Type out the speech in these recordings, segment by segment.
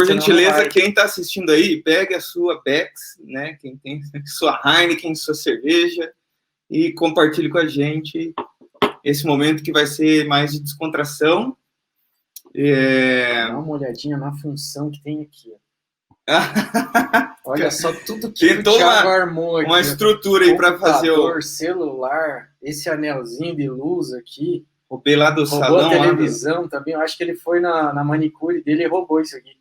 Por gentileza, quem está assistindo aí, pegue a sua Bex, né? Quem tem sua Heineken, sua cerveja, e compartilhe com a gente esse momento que vai ser mais de descontração. Dá uma olhadinha na função que tem aqui. Olha só tudo que o Thiago armou aqui. Uma estrutura aí para fazer o celular, esse anelzinho de luz aqui. Roubei lá do salão. Roubou a televisão também. Eu acho que ele foi na manicure dele e roubou isso aqui.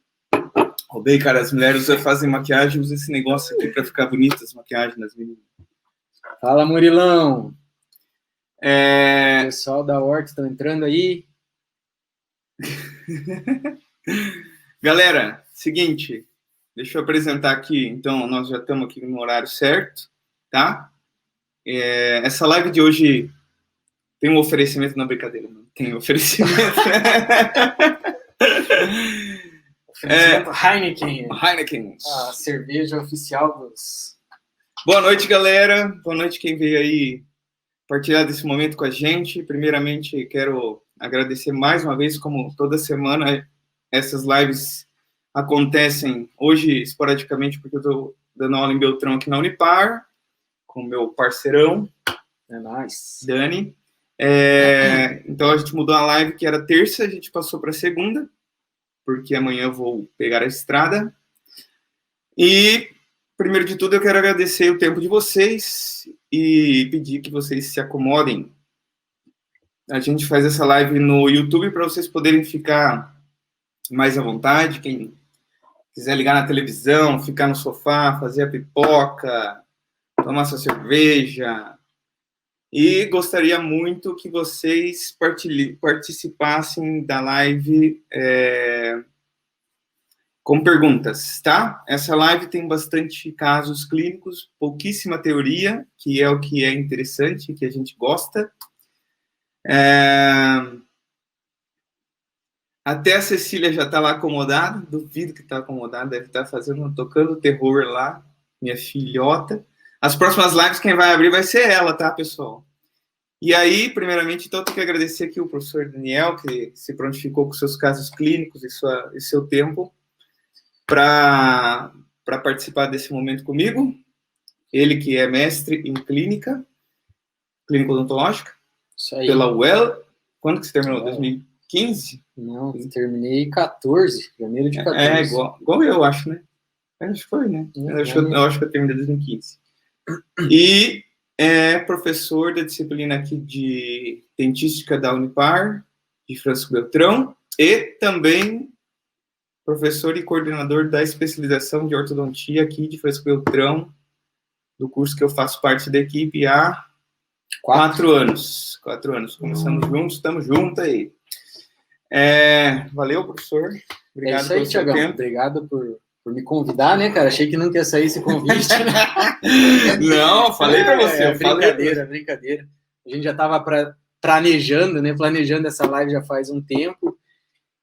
Roubei, cara. As mulheres fazem maquiagem, usam esse negócio aqui para ficar bonita as maquiagens das meninas. Fala, Murilão. O pessoal da Horta estão entrando aí. Galera, seguinte, deixa eu apresentar aqui, então, nós já estamos aqui no horário certo, tá? Essa live de hoje tem um oferecimento, não, brincadeira, não tem oferecimento. Oferecimento Heineken. Heineken. A cerveja oficial dos... Boa noite, galera. Boa noite quem veio aí partilhar desse momento com a gente. Primeiramente, quero agradecer mais uma vez, como toda semana, essas lives acontecem hoje, esporadicamente, porque eu estou dando aula em Beltrão aqui na Unipar, com o meu parceirão, nice. Dani. Então, a gente mudou a live, que era terça, a gente passou para segunda, porque amanhã eu vou pegar a estrada. E, primeiro de tudo, eu quero agradecer o tempo de vocês e pedir que vocês se acomodem. A gente faz essa live no YouTube para vocês poderem ficar mais à vontade. Quem quiser ligar na televisão, ficar no sofá, fazer a pipoca, tomar sua cerveja. E gostaria muito que vocês participassem da live com perguntas, tá? Essa live tem bastante casos clínicos, pouquíssima teoria, que é o que é interessante, que a gente gosta. Até a Cecília já está lá acomodada, duvido que está acomodada, deve estar tocando terror lá, minha filhota. As próximas lives quem vai abrir vai ser ela, tá, pessoal? E aí, primeiramente, então, eu tenho que agradecer aqui o professor Daniel, que se prontificou com seus casos clínicos e seu tempo para participar desse momento comigo. Ele que é mestre em clínica odontológica, isso aí. Pela UEL. Quando que você terminou? 2015? Não, terminei 14, janeiro de 14. Igual eu, acho, né? Acho que foi, né? Eu acho que eu terminei em 2015. E é professor da disciplina aqui de dentística da Unipar, de Francisco Beltrão, e também professor e coordenador da especialização de ortodontia aqui de Francisco Beltrão, do curso que eu faço parte da equipe há 4 anos. 4 anos. Começamos juntos, estamos juntos aí. Valeu, professor. Obrigado pelo seu tempo. Obrigado por me convidar, né, cara? Achei que nunca ia sair esse convite. Não, falei para você. Brincadeira. A gente já estava planejando essa live já faz um tempo.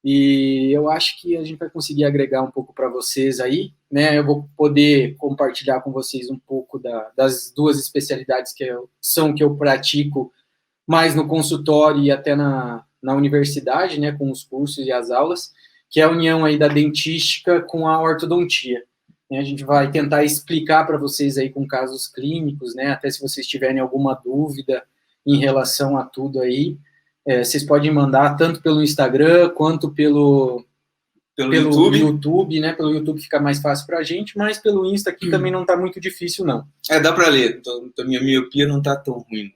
E eu acho que a gente vai conseguir agregar um pouco para vocês aí, né? Eu vou poder compartilhar com vocês um pouco das duas especialidades que eu pratico mais no consultório e até na universidade, né? Com os cursos e as aulas, que é a união aí da dentística com a ortodontia. A gente vai tentar explicar para vocês aí com casos clínicos, né? Até se vocês tiverem alguma dúvida em relação a tudo aí, vocês podem mandar tanto pelo Instagram quanto pelo YouTube, né? Pelo YouTube fica mais fácil para a gente, mas pelo Insta aqui também não está muito difícil, não. Dá para ler. Minha miopia não está tão ruim.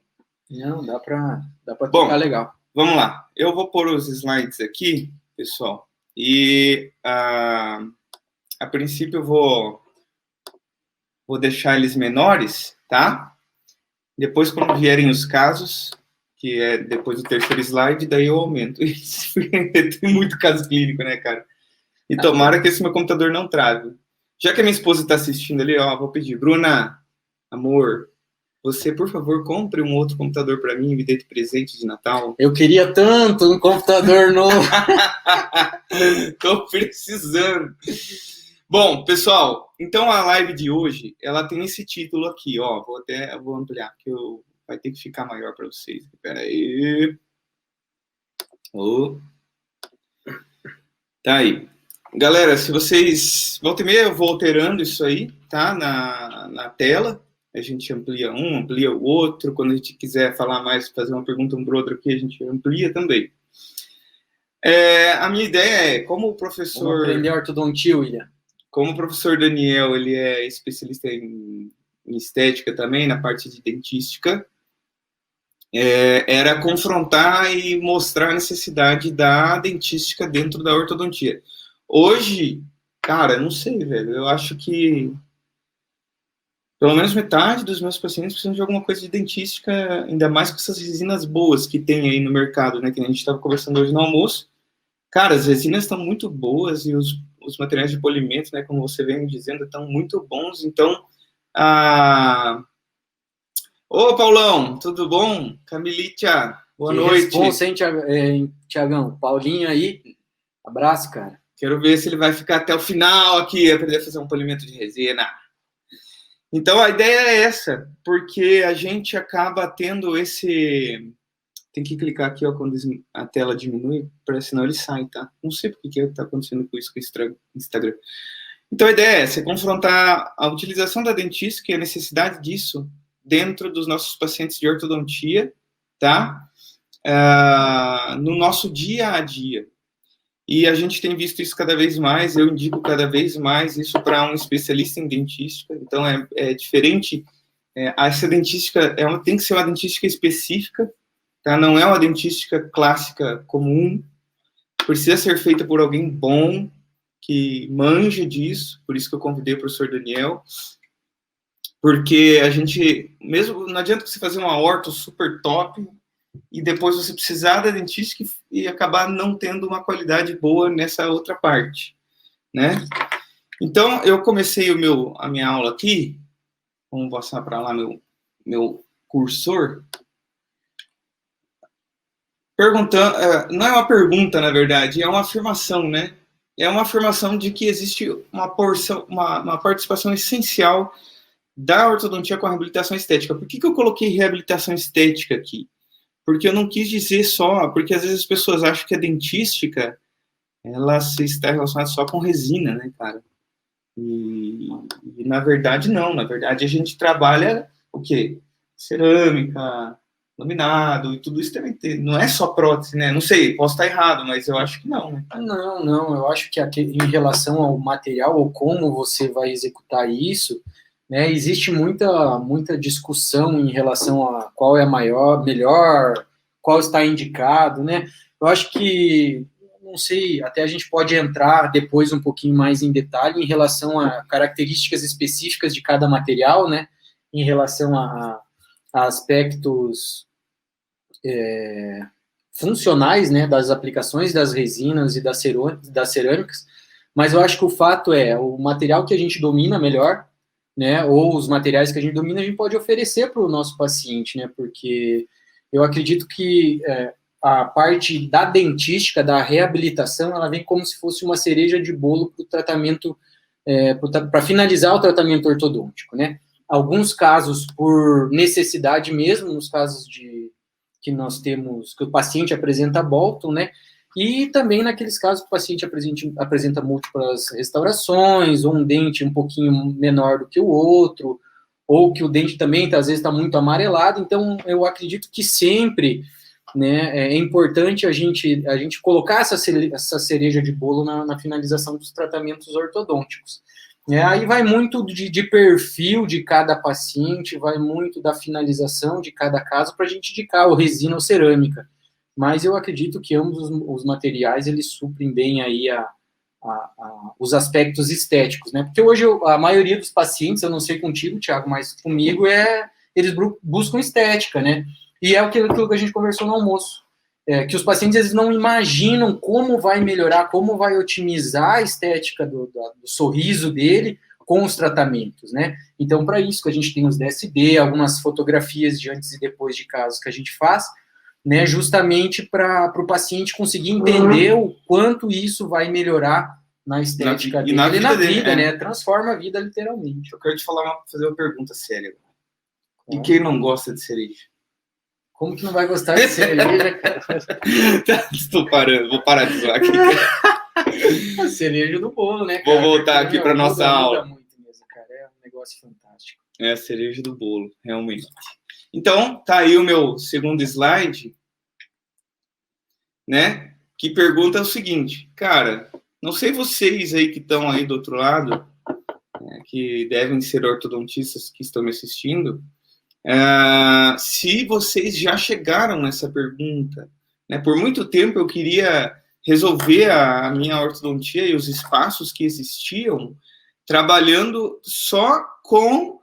Não, dá para tocar legal. Vamos lá. Eu vou pôr os slides aqui, pessoal, e a princípio eu vou deixar eles menores, tá? Depois, quando vierem os casos, que é depois do terceiro slide, daí eu aumento isso. Tem muito caso clínico, né, cara? E tomara que esse meu computador não trave. Já que a minha esposa está assistindo ali, vou pedir. Bruna, amor, você, por favor, compre um outro computador para mim e me dê de presente de Natal. Eu queria tanto um computador novo. Tô precisando. Bom, pessoal, então a live de hoje, ela tem esse título aqui, vou ampliar, porque vai ter que ficar maior para vocês. Espera aí. Tá aí. Galera, se vocês... Volta e meia eu vou alterando isso aí, tá? Na tela. A gente amplia um, amplia o outro. Quando a gente quiser falar mais, fazer uma pergunta um para o outro aqui, a gente amplia também. A minha ideia é, como o professor... Vamos aprender ortodontia, William. Como o professor Daniel, ele é especialista em estética também, na parte de dentística, era confrontar e mostrar a necessidade da dentística dentro da ortodontia. Hoje, cara, não sei, velho, eu acho que pelo menos metade dos meus pacientes precisam de alguma coisa de dentística, ainda mais com essas resinas boas que tem aí no mercado, né, que a gente estava conversando hoje no almoço. Cara, as resinas estão muito boas e os materiais de polimento, né, como você vem dizendo, estão muito bons. Então, Ô, Paulão, tudo bom? Camilitia, boa noite. Responsa, hein, Tiagão? Paulinho aí, abraço, cara. Quero ver se ele vai ficar até o final aqui, aprender a fazer um polimento de resina. Então, a ideia é essa, porque a gente acaba tendo esse... Tem que clicar aqui, ó, quando a tela diminui, para senão ele sai, tá? Não sei por que está acontecendo com isso com o Instagram. Então, a ideia é essa, confrontar a utilização da dentística e a necessidade disso dentro dos nossos pacientes de ortodontia, tá? No nosso dia a dia. E a gente tem visto isso cada vez mais, eu indico cada vez mais isso para um especialista em dentística, então é diferente, essa dentística tem que ser uma dentística específica, tá? Não é uma dentística clássica comum, precisa ser feita por alguém bom, que manja disso, por isso que eu convidei o professor Daniel, porque a gente, mesmo, não adianta você fazer uma orto super top, e depois você precisar da dentística e acabar não tendo uma qualidade boa nessa outra parte, né? Então, eu comecei a minha aula aqui, vamos passar para lá meu cursor, perguntando, não é uma pergunta, na verdade, é uma afirmação, né? É uma afirmação de que existe uma participação essencial da ortodontia com a reabilitação estética. Por que eu coloquei reabilitação estética aqui? Porque eu não quis dizer só, porque às vezes as pessoas acham que a dentística, ela se está relacionada só com resina, né, cara? E na verdade não, na verdade a gente trabalha o quê? Cerâmica, laminado, e tudo isso também tem, não é só prótese, né? Não sei, posso estar errado, mas eu acho que não, né? Não, eu acho que em relação ao material ou como você vai executar isso, né, existe muita discussão em relação a qual é a melhor, qual está indicado, né? Eu acho que, não sei, até a gente pode entrar depois um pouquinho mais em detalhe em relação a características específicas de cada material, né? Em relação a aspectos funcionais, né, das aplicações das resinas e das cerâmicas, mas eu acho que o fato é, o material que a gente domina melhor, né, ou os materiais que a gente domina, a gente pode oferecer para o nosso paciente, né, porque eu acredito que a parte da dentística, da reabilitação, ela vem como se fosse uma cereja de bolo para o tratamento, para finalizar o tratamento ortodôntico, né. Alguns casos por necessidade mesmo, nos casos que nós temos, que o paciente apresenta Bolton, né, e também naqueles casos que o paciente apresenta múltiplas restaurações, ou um dente um pouquinho menor do que o outro, ou que o dente também, às vezes, está muito amarelado. Então, eu acredito que sempre, né, é importante a gente colocar essa cereja de bolo na finalização dos tratamentos ortodônticos. Aí vai muito de perfil de cada paciente, vai muito da finalização de cada caso para a gente indicar o resina ou cerâmica. Mas eu acredito que ambos os materiais, eles suprem bem aí os aspectos estéticos, né? Porque hoje a maioria dos pacientes, eu não sei contigo, Thiago, mas comigo, eles buscam estética, né? E é aquilo que a gente conversou no almoço. Que os pacientes, eles não imaginam como vai melhorar, como vai otimizar a estética do sorriso dele com os tratamentos, né? Então, para isso que a gente tem os DSD, algumas fotografias de antes e depois de casos que a gente faz, né, justamente para o paciente conseguir entender o quanto isso vai melhorar na estética dele e na vida, né? Transforma a vida, literalmente. Eu quero te fazer uma pergunta séria. E quem não gosta de cereja? Como que não vai gostar de cereja, cara? Estou parando, vou parar de zoar aqui. A cereja do bolo, né, Vou cara? voltar aqui para nossa aula. Muda muito mesmo, cara. É um negócio fantástico. É a cereja do bolo, realmente. Então, tá aí o meu segundo slide, né? Que pergunta o seguinte, cara, não sei vocês aí que estão aí do outro lado, né, que devem ser ortodontistas que estão me assistindo, se vocês já chegaram nessa pergunta, né? Por muito tempo eu queria resolver a minha ortodontia e os espaços que existiam trabalhando só com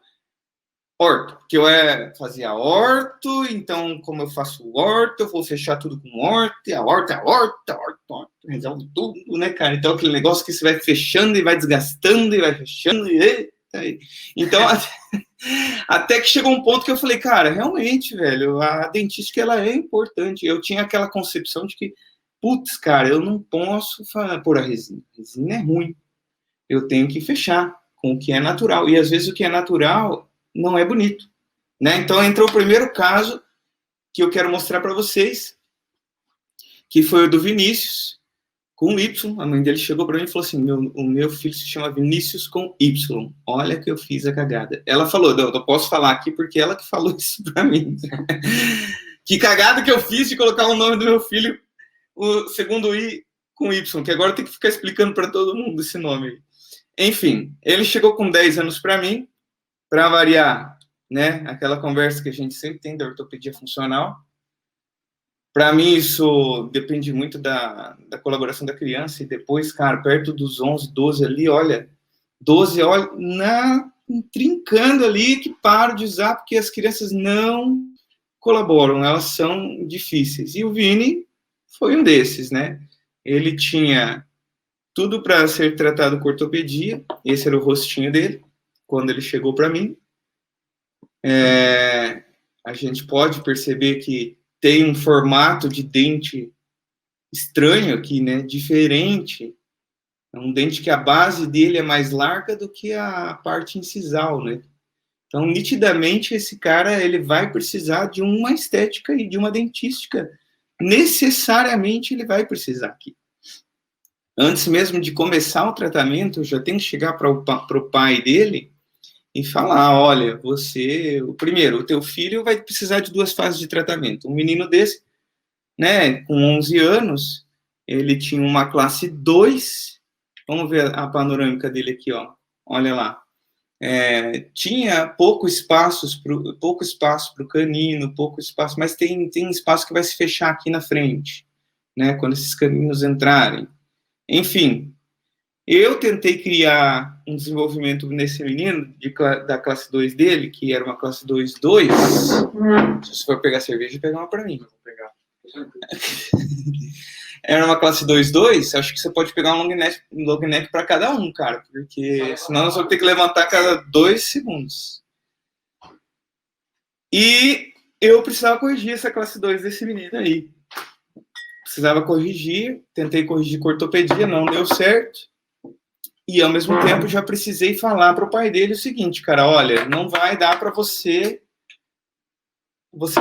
orto, porque eu fazia orto, então como eu faço orto, eu vou fechar tudo com orto, e a orto, resolve tudo, né, cara? Então aquele negócio que você vai fechando e vai desgastando e vai fechando, então até que chegou um ponto que eu falei, cara, realmente, velho, a dentística ela é importante. Eu tinha aquela concepção de que, putz, cara, eu não posso pôr a resina é ruim, eu tenho que fechar com o que é natural, e às vezes o que é natural não é bonito, né? Então entrou o primeiro caso que eu quero mostrar para vocês, que foi o do Vinícius, com Y. A mãe dele chegou para mim e falou assim, o meu filho se chama Vinícius com Y. Olha que eu fiz a cagada. Ela falou, eu posso falar aqui porque ela que falou isso para mim. Que cagada que eu fiz de colocar o nome do meu filho, o segundo I com Y, que agora eu tenho que ficar explicando para todo mundo esse nome aí. Enfim, ele chegou com 10 anos para mim, para variar, né, aquela conversa que a gente sempre tem da ortopedia funcional. Para mim, isso depende muito da colaboração da criança, e depois, cara, perto dos 11, 12 ali, olha, 12, olha, trincando ali, que paro de usar, porque as crianças não colaboram, elas são difíceis. E o Vini foi um desses, né? Ele tinha tudo para ser tratado com ortopedia, esse era o rostinho dele, quando ele chegou para mim. A gente pode perceber que tem um formato de dente estranho aqui, né? Diferente. É um dente que a base dele é mais larga do que a parte incisal, né? Então, nitidamente, esse cara ele vai precisar de uma estética e de uma dentística. Necessariamente, ele vai precisar aqui. Antes mesmo de começar o tratamento, eu já tenho que chegar para o pai dele e falar, olha, primeiro, o teu filho vai precisar de 2 fases de tratamento. Um menino desse, né, com 11 anos, ele tinha uma classe 2, vamos ver a panorâmica dele aqui, ó, olha lá. Tinha pouco espaço para o canino, pouco espaço, mas tem espaço que vai se fechar aqui na frente, né, quando esses caninos entrarem. Enfim, eu tentei criar um desenvolvimento nesse menino, da classe 2 dele, que era uma classe 2-2. Se você for pegar cerveja, pega uma para mim. Vou pegar. Era uma classe 2-2, acho que você pode pegar um long neck para cada um, cara, porque senão nós vamos ter que levantar a cada 2 segundos. E eu precisava corrigir essa classe 2 desse menino aí. Precisava corrigir, tentei corrigir com ortopedia, não deu certo. E, ao mesmo tempo, já precisei falar para o pai dele o seguinte, cara, olha, não vai dar para você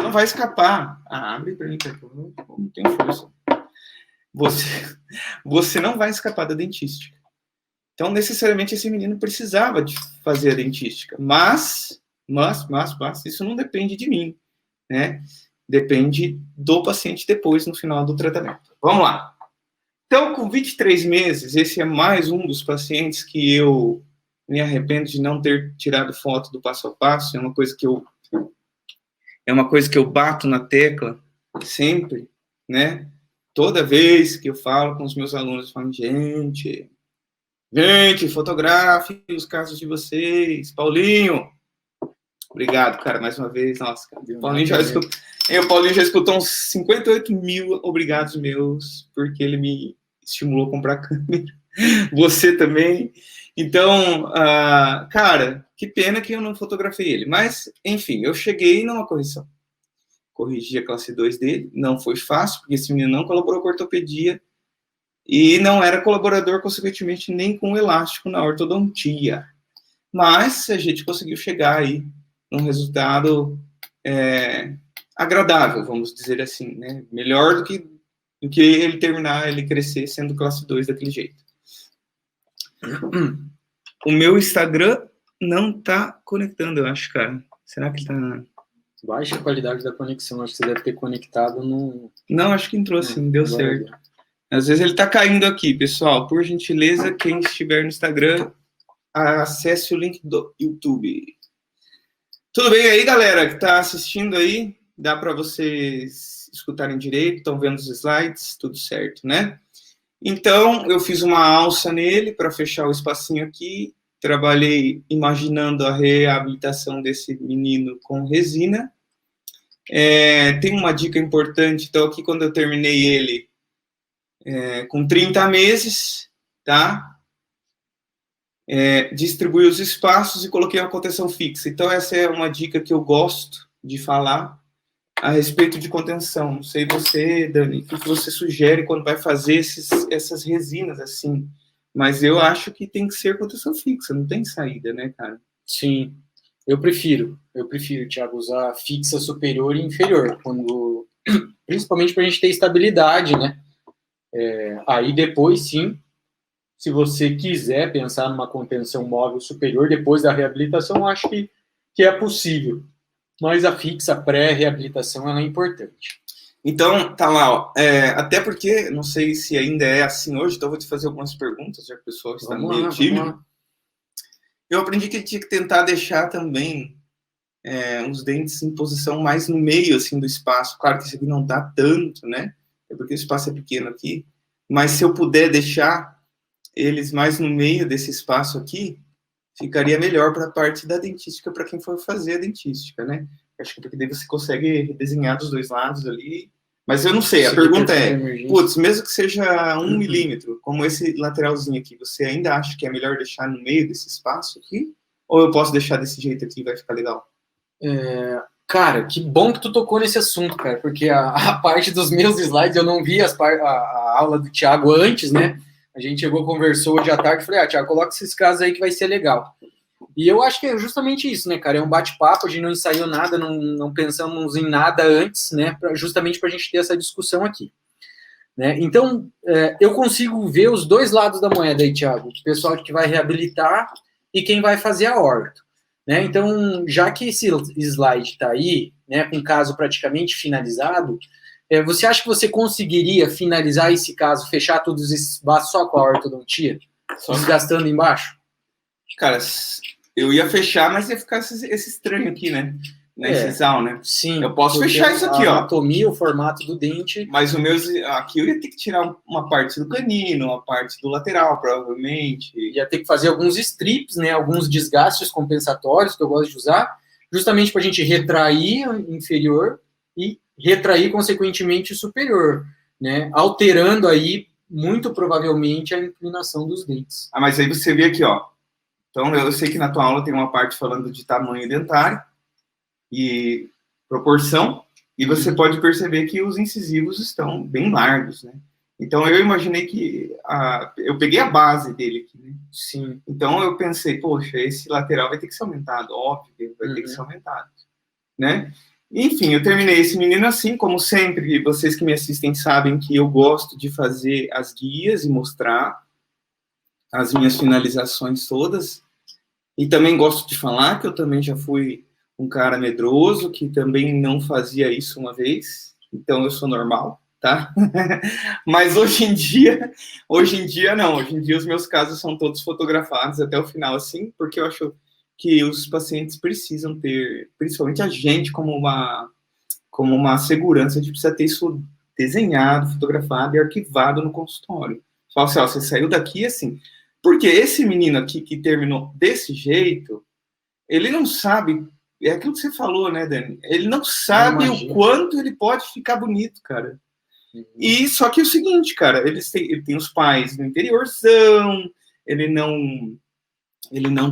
não vai escapar. Abre para mim, porque eu não tenho força. Você não vai escapar da dentística. Então, necessariamente, esse menino precisava de fazer a dentística. Mas isso não depende de mim, né? Depende do paciente depois, no final do tratamento. Vamos lá. Então, com 23 meses, esse é mais um dos pacientes que eu me arrependo de não ter tirado foto do passo a passo. É uma coisa que eu bato na tecla sempre, né? Toda vez que eu falo com os meus alunos, eu falo, gente, fotografe os casos de vocês. Paulinho, obrigado, cara, mais uma vez. Nossa, cara, o Paulinho já escutou uns 58 mil obrigados meus, porque ele me estimulou a comprar câmera. Você também. Então, cara, que pena que eu não fotografei ele. Mas, enfim, eu cheguei numa correção. Corrigi a classe 2 dele. Não foi fácil, porque esse menino não colaborou com a ortopedia e não era colaborador, consequentemente, nem com o elástico na ortodontia. Mas a gente conseguiu chegar aí num resultado agradável, vamos dizer assim, né? Melhor do que do que ele terminar, ele crescer sendo classe 2 daquele jeito. O meu Instagram não tá conectando, eu acho, cara. Será que tá... Baixa a qualidade da conexão, acho que você deve ter conectado no... Não, acho que entrou sim, deu certo. Às vezes ele tá caindo aqui, pessoal. Por gentileza, quem estiver no Instagram, acesse o link do YouTube. Tudo bem aí, galera, que tá assistindo aí? Dá para vocês escutarem direito? Estão vendo os slides? Tudo certo, né? Então, eu fiz uma alça nele para fechar o espacinho aqui. Trabalhei imaginando a reabilitação desse menino com resina. Tem uma dica importante. Então, aqui quando eu terminei ele com 30 meses, tá? Distribuí os espaços e coloquei uma contenção fixa. Então, essa é uma dica que eu gosto de falar a respeito de contenção. Não sei você, Dani, o que você sugere quando vai fazer essas resinas assim? Mas eu acho que tem que ser contenção fixa, não tem saída, né, cara? Sim, eu prefiro, Thiago, usar fixa superior e inferior, principalmente para a gente ter estabilidade, né? Aí depois, sim, se você quiser pensar numa contenção móvel superior depois da reabilitação, eu acho que é possível. Mas a fixa pré-reabilitação ela é importante. Então, tá lá, ó. Até porque, não sei se ainda é assim hoje, então eu vou te fazer algumas perguntas, já que o pessoal está meio tímido. Eu aprendi que tinha que tentar deixar também os dentes em posição mais no meio, assim, do espaço. Claro que isso aqui não dá tanto, né? É porque o espaço é pequeno aqui. Mas se eu puder deixar eles mais no meio desse espaço aqui, ficaria melhor para a parte da dentística, para quem for fazer a dentística, né? Acho que porque daí você consegue desenhar dos dois lados ali. Mas eu não sei, a pergunta putz, mesmo que seja 1 milímetro, como esse lateralzinho aqui, você ainda acha que é melhor deixar no meio desse espaço aqui? Ou eu posso deixar desse jeito aqui e vai ficar legal? Cara, que bom que tu tocou nesse assunto, cara, porque a parte dos meus slides, eu não vi a aula do Thiago antes, né? A gente chegou, conversou hoje à tarde, falei, Thiago, coloca esses casos aí que vai ser legal. E eu acho que é justamente isso, né, cara? É um bate-papo, a gente não ensaiou nada, não pensamos em nada antes, né? Justamente para a gente ter essa discussão aqui. Né? Então, eu consigo ver os dois lados da moeda aí, Thiago. O pessoal que vai reabilitar e quem vai fazer a orto. Né? Então, já que esse slide está aí, né, com o caso praticamente finalizado, você acha que você conseguiria finalizar esse caso, fechar todos os espaços só com a ortodontia? Só desgastando embaixo? Cara, eu ia fechar, mas ia ficar esse estranho aqui, né? Na incisão, né? Sim. Eu posso fechar isso aqui, ó. A anatomia, o formato do dente. Mas o meu aqui eu ia ter que tirar uma parte do canino, uma parte do lateral, provavelmente. Ia ter que fazer alguns strips, né? Alguns desgastes compensatórios que eu gosto de usar, justamente para a gente retrair o inferior e retrair, consequentemente, o superior, né? Alterando aí, muito provavelmente, a inclinação dos dentes. Mas aí você vê aqui, ó. Então, eu sei que na tua aula tem uma parte falando de tamanho dentário e proporção, e você pode perceber que os incisivos estão bem largos, né? Então, eu imaginei que... eu peguei a base dele aqui, né? Sim. Então, eu pensei, poxa, esse lateral vai ter que ser aumentado, óbvio que vai ter que ser aumentado, né? Enfim, eu terminei esse menino assim, como sempre, vocês que me assistem sabem que eu gosto de fazer as guias e mostrar as minhas finalizações todas, e também gosto de falar que eu também já fui um cara medroso, que também não fazia isso uma vez, então eu sou normal, tá? Mas hoje em dia não, hoje em dia os meus casos são todos fotografados até o final, assim, porque eu acho que os pacientes precisam ter, principalmente a gente, como uma segurança, a gente precisa ter isso desenhado, fotografado e arquivado no consultório. Fala assim, ó, você saiu daqui assim, porque esse menino aqui que terminou desse jeito, ele não sabe, é aquilo que você falou, né, Dani? Ele não sabe o quanto ele pode ficar bonito, cara. E só que é o seguinte, cara, ele tem os pais no interiorzão, ele não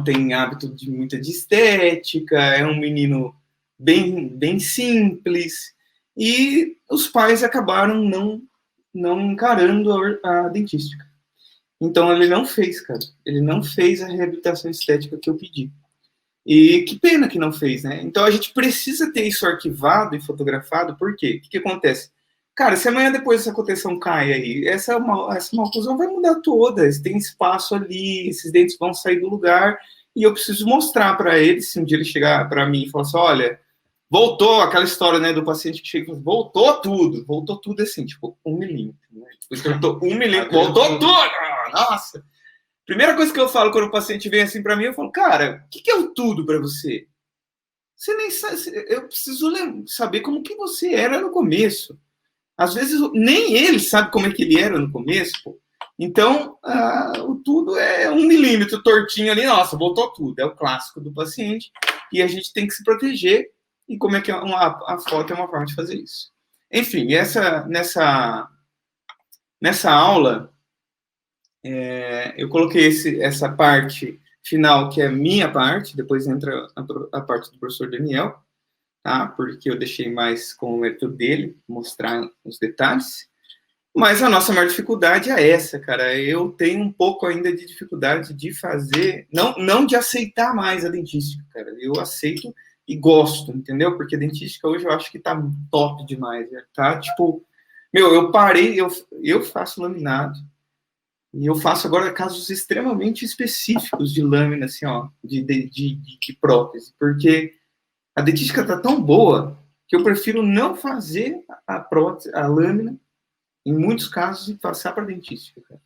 tem hábito de muita de estética, é um menino bem, bem simples, e os pais acabaram não encarando a dentística. Então, ele não fez, cara. Ele não fez a reabilitação estética que eu pedi. E que pena que não fez, né? Então, a gente precisa ter isso arquivado e fotografado, por quê? O que acontece? Cara, se amanhã depois essa cotação cai aí, essa maloclusão vai mudar toda. Tem espaço ali, esses dentes vão sair do lugar e eu preciso mostrar para ele, se um dia ele chegar para mim e falar assim, olha, voltou aquela história, né, do paciente que chega e fala, voltou tudo assim, tipo, 1 milímetro, né? Voltou 1 milímetro, voltou tudo! Nossa! Primeira coisa que eu falo quando o paciente vem assim para mim, eu falo, cara, o que é o tudo para você? Você nem sabe, eu preciso saber como que você era no começo. Às vezes, nem ele sabe como é que ele era no começo, pô. Então, o tudo é 1 milímetro tortinho ali, nossa, voltou tudo. É o clássico do paciente. E a gente tem que se proteger. E como é que a foto é uma forma de fazer isso. Enfim, nessa aula, eu coloquei essa parte final, que é minha parte, depois entra a parte do professor Daniel, tá? Porque eu deixei mais com o método dele, mostrar os detalhes. Mas a nossa maior dificuldade é essa, cara. Eu tenho um pouco ainda de dificuldade de fazer, não de aceitar mais a dentística, cara. Eu aceito e gosto, entendeu? Porque a dentística hoje eu acho que tá top demais, né? Tá, tipo, eu parei, eu faço laminado, e eu faço agora casos extremamente específicos de lâmina, assim, ó, de prótese, porque a dentística tá tão boa que eu prefiro não fazer a prótese, a lâmina, em muitos casos, e passar para dentística, cara.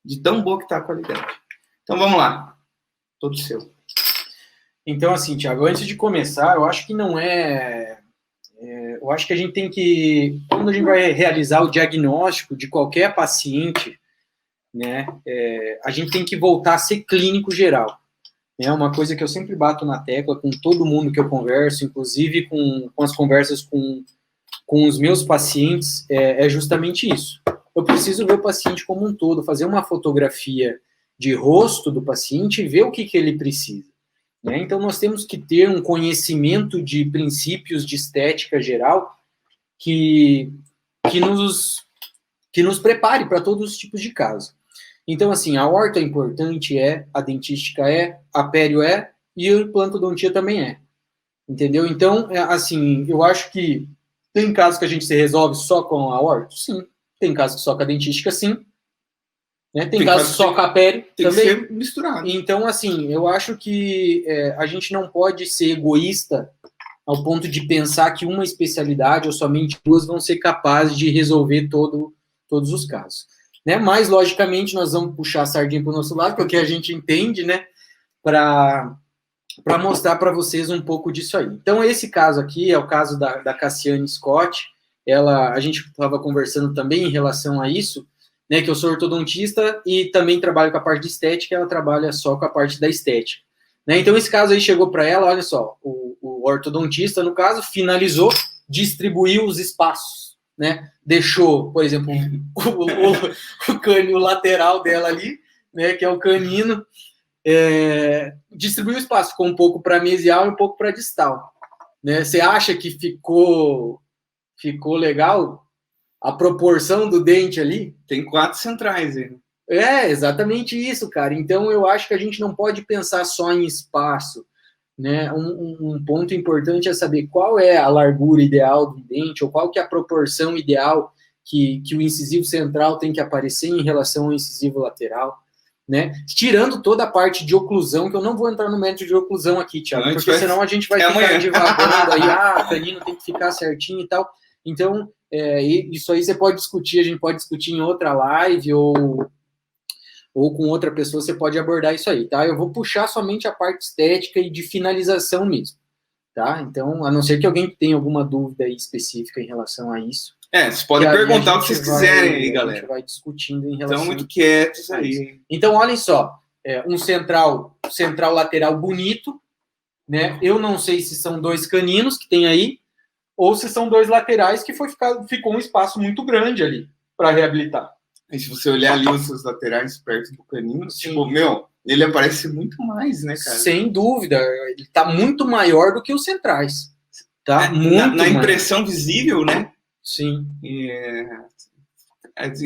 De tão boa que tá a qualidade. Então, vamos lá. Todo seu. Então, assim, Thiago, antes de começar, eu acho que não eu acho que a gente tem que, quando a gente vai realizar o diagnóstico de qualquer paciente, né, a gente tem que voltar a ser clínico geral. É uma coisa que eu sempre bato na tecla com todo mundo que eu converso, inclusive com as conversas com os meus pacientes, é justamente isso. Eu preciso ver o paciente como um todo, fazer uma fotografia de rosto do paciente e ver o que ele precisa. Né? Então, nós temos que ter um conhecimento de princípios de estética geral que nos prepare para todos os tipos de casos. Então, assim, a orto é importante, a dentística a pério e o plantodontia também entendeu? Então, assim, eu acho que tem casos que a gente se resolve só com a orto? Sim. Tem casos que só com a dentística, sim. Né? Tem casos que só com a pério tem também. Tem que ser misturado. Então, assim, eu acho que a gente não pode ser egoísta ao ponto de pensar que uma especialidade ou somente duas vão ser capazes de resolver todos os casos. Né? Mas, logicamente, nós vamos puxar a sardinha para o nosso lado, porque a gente entende, né, para mostrar para vocês um pouco disso aí. Então, esse caso aqui é o caso da Cassiane Scott. A gente estava conversando também em relação a isso, né, que eu sou ortodontista e também trabalho com a parte de estética, ela trabalha só com a parte da estética. Né? Então, esse caso aí chegou para ela, olha só, o ortodontista, no caso, finalizou, distribuiu os espaços, né? Deixou, por exemplo, o canino lateral dela ali, né, que é o canino, distribuiu o espaço, ficou um pouco para mesial e um pouco para distal. Né? Você acha que ficou legal a proporção do dente ali? Tem 4 centrais aí. Exatamente isso, cara. Então, eu acho que a gente não pode pensar só em espaço. Né? Um ponto importante é saber qual é a largura ideal do dente, ou qual que é a proporção ideal que o incisivo central tem que aparecer em relação ao incisivo lateral. Né? Tirando toda a parte de oclusão, que eu não vou entrar no mérito de oclusão aqui, Thiago, porque senão a gente vai ficar divagando aí, o canino tem que ficar certinho e tal. Então, isso aí você pode discutir, a gente pode discutir em outra live ou com outra pessoa, você pode abordar isso aí, tá? Eu vou puxar somente a parte estética e de finalização mesmo, tá? Então, a não ser que alguém tenha alguma dúvida aí específica em relação a isso. Vocês podem perguntar o que vocês quiserem aí, galera. A gente vai discutindo em relação a isso. Estão muito quietos aí. Então, olhem só, um central lateral bonito, né? Eu não sei se são 2 caninos que tem aí, ou se são 2 laterais que ficou um espaço muito grande ali para reabilitar. E se você olhar ali os seus laterais perto do canino, tipo, ele aparece muito mais, né, cara? Sem dúvida, ele tá muito maior do que os centrais. Tá? Na impressão visível, né? Sim.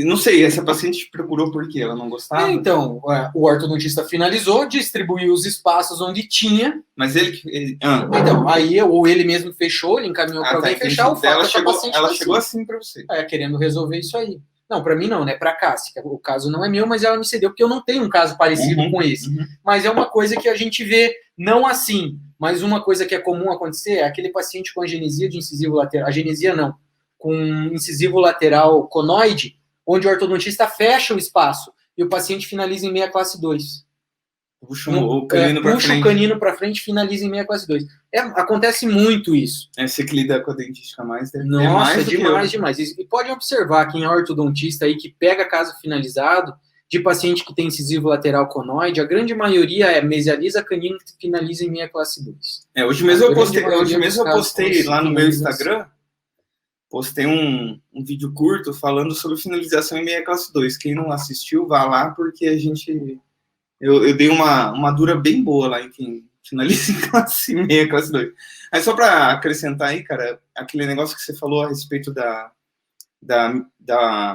Não sei, essa paciente te procurou por quê? Ela não gostava? Então, o ortodontista finalizou, distribuiu os espaços onde tinha. Mas ele... Então, aí ou ele mesmo fechou, ele encaminhou para alguém fechar, o fato é que a paciente ela chegou assim para você. Querendo resolver isso aí. Não, para mim não, né? Para a Cássia. O caso não é meu, mas ela me cedeu porque eu não tenho um caso parecido com esse. Mas é uma coisa que a gente vê, não assim, mas uma coisa que é comum acontecer é aquele paciente com agenesia de incisivo lateral, agenesia não, com incisivo lateral conoide, onde o ortodontista fecha o espaço e o paciente finaliza em meia classe 2. Puxa o canino para frente. Puxa o canino para frente e finaliza em meia classe 2. Acontece muito isso. Você que lida com a dentística mais, deve Nossa, mais demais. E pode observar quem é ortodontista aí que pega caso finalizado de paciente que tem incisivo lateral conoide, a grande maioria é mesializa canino que finaliza em meia classe 2. Hoje mesmo eu postei lá no meu Instagram, postei um vídeo curto falando sobre finalização em meia classe 2. Quem não assistiu, vá lá, porque eu dei uma dura bem boa lá em quem finaliza em classe meia, classe 2. Aí só para acrescentar aí, cara, aquele negócio que você falou a respeito da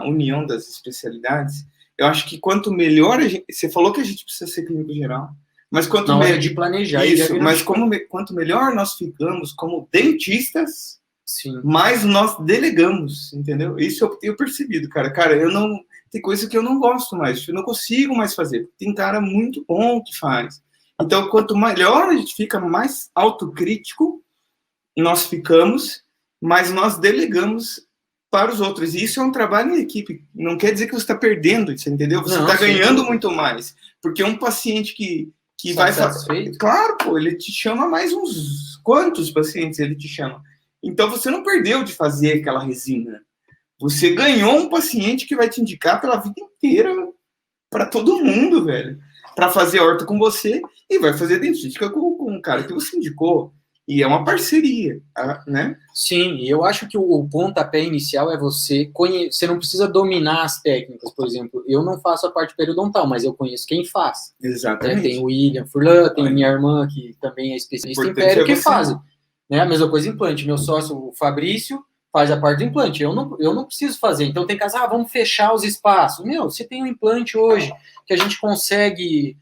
união das especialidades, eu acho que quanto melhor você falou que a gente precisa ser clínico geral, mas quanto melhor de planejar isso, mas quanto melhor nós ficamos como dentistas, sim, mais nós delegamos, entendeu? Isso eu tenho percebido, cara. Cara, tem coisa que eu não gosto mais, eu não consigo mais fazer. Tem cara muito bom que faz. Então, quanto melhor a gente fica, mais autocrítico nós ficamos, mais nós delegamos para os outros. E isso é um trabalho em equipe. Não quer dizer que você está perdendo, você entendeu? Você está ganhando muito mais. Porque um paciente que vai fazer... Claro, pô, ele te chama mais uns... Quantos pacientes ele te chama? Então, você não perdeu de fazer aquela resina. Você ganhou um paciente que vai te indicar pela vida inteira para todo mundo, velho. Para fazer horta com você e vai fazer dentística com um cara que você indicou. E é uma parceria, né? Sim, e eu acho que o pontapé inicial é você conhecer. Você não precisa dominar as técnicas, por exemplo. Eu não faço a parte periodontal, mas eu conheço quem faz. Exatamente. Tem o William Furlan, tem minha irmã, que também é especialista em pério, que fazem. Né? A mesma coisa implante. Meu sócio, o Fabrício, faz a parte do implante. Eu não preciso fazer. Então tem casos, vamos fechar os espaços. Meu, você tem um implante hoje que a gente consegue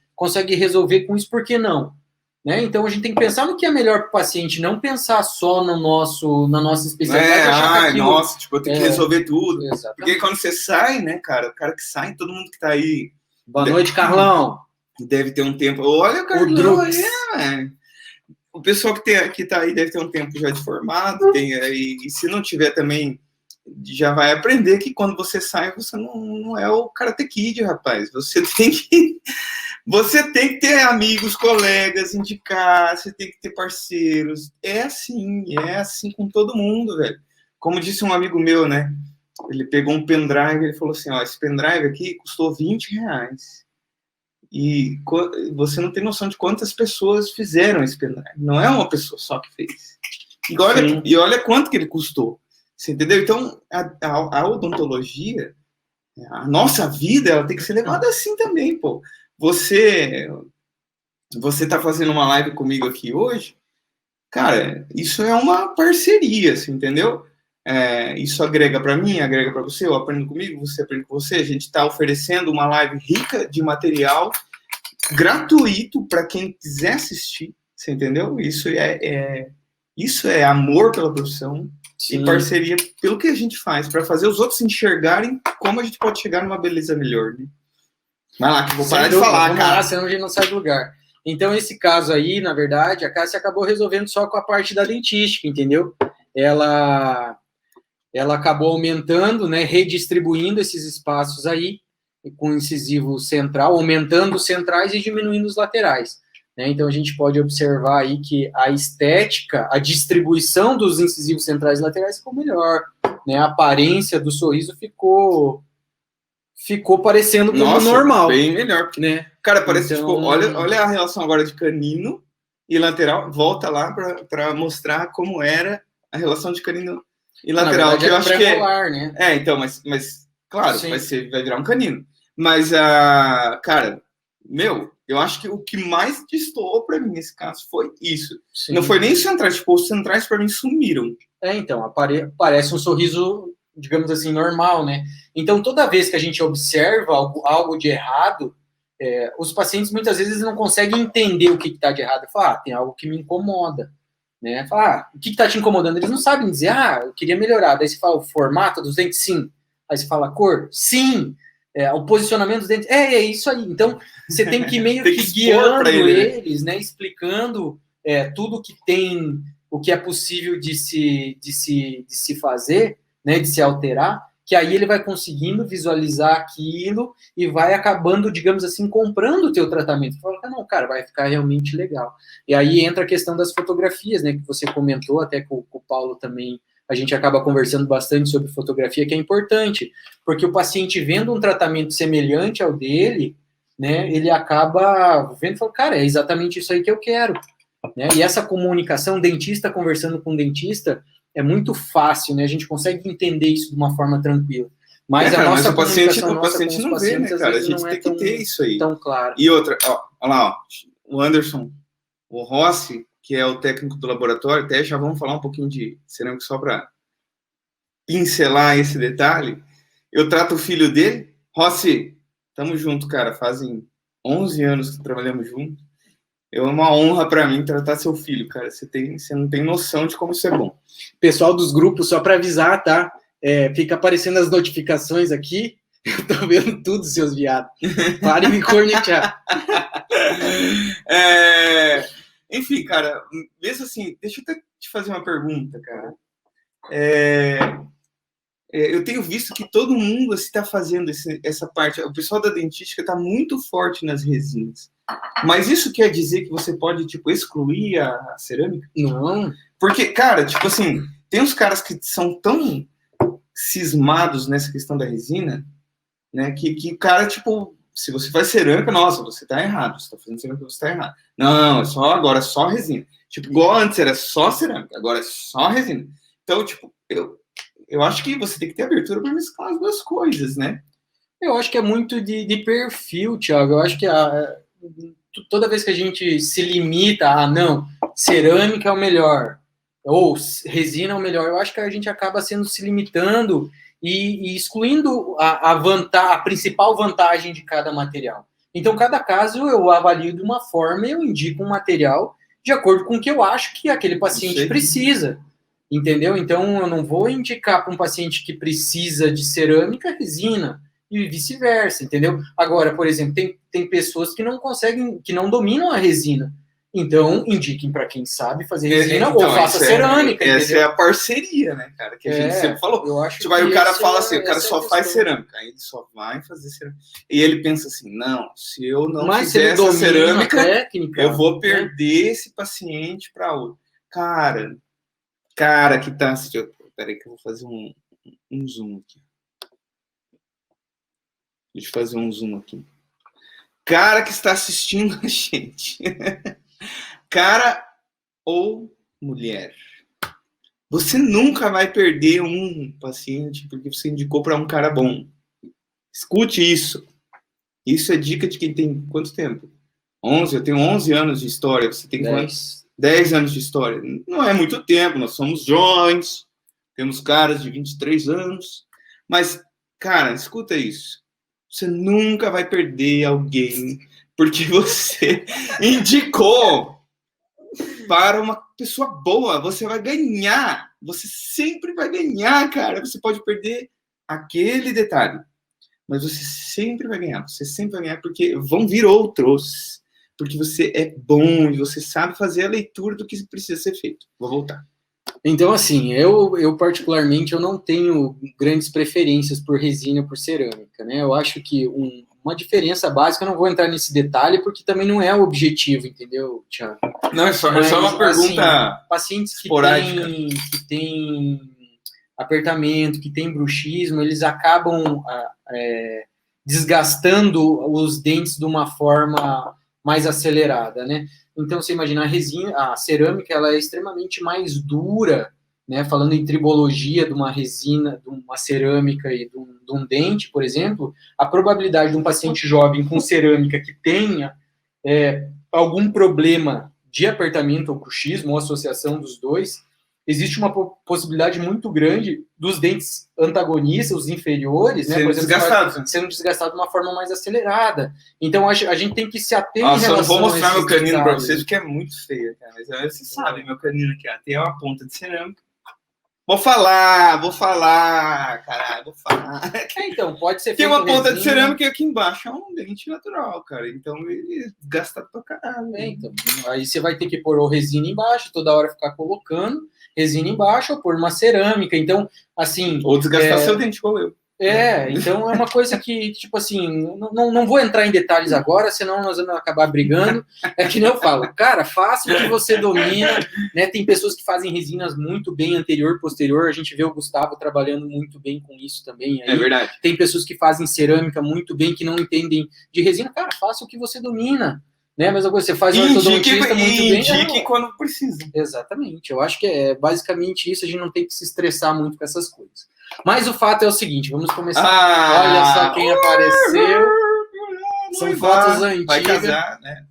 resolver com isso, por que não? Né? Então a gente tem que pensar no que é melhor para o paciente, não pensar só na nossa especialidade. Nossa, tipo, eu tenho que resolver tudo. Exatamente. Porque quando você sai, né, cara, o cara que sai, todo mundo que tá aí... Boa noite, Carlão. Deve ter um tempo... Olha o Carlão aí, velho. O pessoal que tá aí deve ter um tempo já de formado, e se não tiver também, já vai aprender que quando você sai, você não é o Karate Kid, rapaz. Você tem que ter amigos, colegas, indicar, você tem que ter parceiros. É assim com todo mundo, velho. Como disse um amigo meu, né? Ele pegou um pendrive, ele falou assim, esse pendrive aqui custou R$20. E você não tem noção de quantas pessoas fizeram esse pendrive. Não é uma pessoa só que fez. E olha quanto que ele custou. Você entendeu? Então, a odontologia, a nossa vida, ela tem que ser levada assim também, pô. Você tá fazendo uma live comigo aqui hoje, cara, isso é uma parceria, assim, entendeu? Isso agrega para mim, agrega para você, eu aprendo comigo, você aprende com você. A gente está oferecendo uma live rica de material gratuito para quem quiser assistir, você entendeu? Isso é amor pela profissão. Sim. E parceria pelo que a gente faz, para fazer os outros enxergarem como a gente pode chegar numa beleza melhor, né? Vai lá, que eu vou parar de falar, cara. Lá, senão a gente não sai do lugar. Então, esse caso aí, na verdade, a Cássia acabou resolvendo só com a parte da dentística, entendeu? Ela acabou aumentando, né, redistribuindo esses espaços aí, com incisivo central, aumentando os centrais e diminuindo os laterais. Né? Então, a gente pode observar aí que a estética, a distribuição dos incisivos centrais e laterais ficou melhor. Né? A aparência do sorriso ficou parecendo como normal. Bem melhor. Né? Cara, parece, então... olha a relação agora de canino e lateral, volta lá para mostrar como era a relação de canino e lateral, verdade, que eu acho que né? Então, mas claro, vai virar um canino. Mas, cara, eu acho que o que mais destoou para mim nesse caso foi isso. Sim. Não foi nem os centrais, tipo, os centrais para mim sumiram. Então, parece um sorriso digamos assim, normal, né? Então, toda vez que a gente observa algo de errado, os pacientes muitas vezes não conseguem entender o que está de errado. Fala, tem algo que me incomoda, né? Fala, o que está te incomodando? Eles não sabem dizer, eu queria melhorar. Daí você fala, o formato dos dentes? Sim. Aí você fala, a cor? Sim. O posicionamento dos dentes? É isso aí. Então, você tem que meio que guiando eles, né? Explicando tudo que tem, o que é possível de se fazer, né? De se alterar, que aí ele vai conseguindo visualizar aquilo e vai acabando, digamos assim, comprando o teu tratamento. Fala, não, cara, vai ficar realmente legal. E aí entra a questão das fotografias, né, que você comentou, até com o Paulo também, a gente acaba conversando bastante sobre fotografia, que é importante, porque o paciente vendo um tratamento semelhante ao dele, né, ele acaba vendo e fala, cara, é exatamente isso aí que eu quero. Né? E essa comunicação, dentista conversando com dentista, é muito fácil, né? A gente consegue entender isso de uma forma tranquila. Mas a nossa comunicação, o paciente não vê, né, cara? A gente tem que ter isso aí. Tão claro. E outra, olha lá, o Anderson, o Rossi, que é o técnico do laboratório, até já vamos falar um pouquinho de cerâmica só para pincelar esse detalhe. Eu trato o filho dele. Rossi, tamo junto, cara. Fazem 11 anos que trabalhamos juntos. É uma honra para mim tratar seu filho, cara. Você não tem noção de como isso é bom. Pessoal dos grupos, só para avisar, tá? Fica aparecendo as notificações aqui. Eu tô vendo tudo, seus viados. Pare de me cornetear. Enfim, cara, mesmo assim, deixa eu até te fazer uma pergunta, cara. Eu tenho visto que todo mundo está fazendo essa parte. O pessoal da dentística está muito forte nas resinas. Mas isso quer dizer que você pode, tipo, excluir a cerâmica? Não. Porque, cara, tipo assim, tem uns caras que são tão cismados nessa questão da resina, né, que o cara, tipo, se você faz cerâmica, nossa, você tá errado. Você tá fazendo cerâmica, você tá errado. Não, agora é só resina. Tipo, igual antes era só cerâmica, agora é só resina. Então, tipo, eu acho que você tem que ter abertura para mesclar as duas coisas, né? Eu acho que é muito de perfil, Thiago. Eu acho que toda vez que a gente se limita a, não, cerâmica é o melhor, ou resina é o melhor, eu acho que a gente acaba se limitando e excluindo a principal vantagem de cada material. Então, cada caso eu avalio de uma forma e eu indico um material de acordo com o que eu acho que aquele paciente precisa. Entendeu? Então, eu não vou indicar para um paciente que precisa de cerâmica resina e vice-versa, entendeu? Agora, por exemplo, tem pessoas que não conseguem, que não dominam a resina. Então, indiquem para quem sabe fazer resina ou faça cerâmica. Essa é a parceria, né, cara? Que a gente sempre falou. Eu acho tipo, aí o cara fala assim, o cara só faz cerâmica. Aí ele só vai fazer cerâmica. E ele pensa assim, não, se eu não fizer essa cerâmica, técnica, eu vou perder esse paciente para outro. Cara que tá assistindo. Peraí que eu vou fazer um zoom aqui. Deixa eu fazer um zoom aqui. Cara que está assistindo a gente. Cara ou mulher. Você nunca vai perder um paciente porque você indicou para um cara bom. Escute isso. Isso é dica de quem tem quanto tempo? 11? Eu tenho 11 anos de história. Você tem quantos? 10 anos de história. Não é muito tempo, nós somos jovens. Temos caras de 23 anos. Mas, cara, escuta isso. Você nunca vai perder alguém porque você indicou para uma pessoa boa. Você vai ganhar. Você sempre vai ganhar, cara. Você pode perder aquele detalhe, mas você sempre vai ganhar. Você sempre vai ganhar porque vão vir outros. Porque você é bom e você sabe fazer a leitura do que precisa ser feito. Vou voltar. Então, assim, eu particularmente, eu não tenho grandes preferências por resina ou por cerâmica, né? Eu acho que uma diferença básica, eu não vou entrar nesse detalhe, porque também não é o objetivo, entendeu, Thiago? Não, é só uma pergunta assim, pacientes esporádica. Que têm apertamento, que têm bruxismo, eles acabam desgastando os dentes de uma forma mais acelerada, né? Então, você imagina, a cerâmica, ela é extremamente mais dura, né? Falando em tribologia de uma resina, de uma cerâmica e de um dente, por exemplo, a probabilidade de um paciente jovem com cerâmica que tenha algum problema de apertamento ou bruxismo, ou associação dos dois, existe uma possibilidade muito grande dos dentes antagonistas, os inferiores, né, sendo desgastados de uma forma mais acelerada. Então, a gente tem que se ater em relação a... Eu vou mostrar meu canino para vocês, porque é muito feio, cara. Mas vocês sabem, meu canino aqui, ó, tem uma ponta de cerâmica. Vou falar, caralho, vou falar. Então, pode ser tem uma ponta de cerâmica e aqui embaixo é um dente natural, cara. Então, ele é desgastado pra caralho. Então, aí você vai ter que pôr resina embaixo, toda hora ficar colocando resina embaixo, ou pôr uma cerâmica. Então, assim... Ou desgastar seu dente, igual eu. Então é uma coisa que, tipo assim, não vou entrar em detalhes agora, senão nós vamos acabar brigando. É que nem eu falo, cara, faça o que você domina, né? Tem pessoas que fazem resinas muito bem anterior, posterior, a gente vê o Gustavo trabalhando muito bem com isso também. Aí. É verdade. Tem pessoas que fazem cerâmica muito bem, que não entendem de resina. Cara, faça o que você domina. Né? Mas você faz um ortodontista muito bem. Indique quando precisa. Exatamente. Eu acho que é basicamente isso, a gente não tem que se estressar muito com essas coisas. Mas o fato é o seguinte, vamos começar. Olha só quem apareceu. São fotos antigas. Vai casar, né?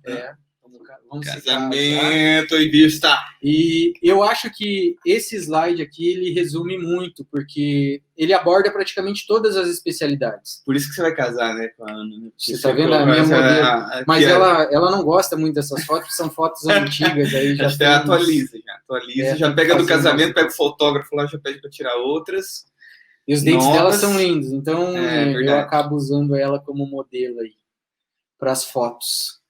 Vamos casamento e vista. E eu acho que esse slide aqui, ele resume muito, porque ele aborda praticamente todas as especialidades. Por isso que você vai casar, né, com a Ana? Você tá vendo a minha modelo? Mas ela não gosta muito dessas fotos, são fotos antigas. Aí já até atualiza, já pega do casamento, pega o fotógrafo lá, já pede para tirar outras. E os dentes dela são lindos, então eu acabo usando ela como modelo aí para as fotos.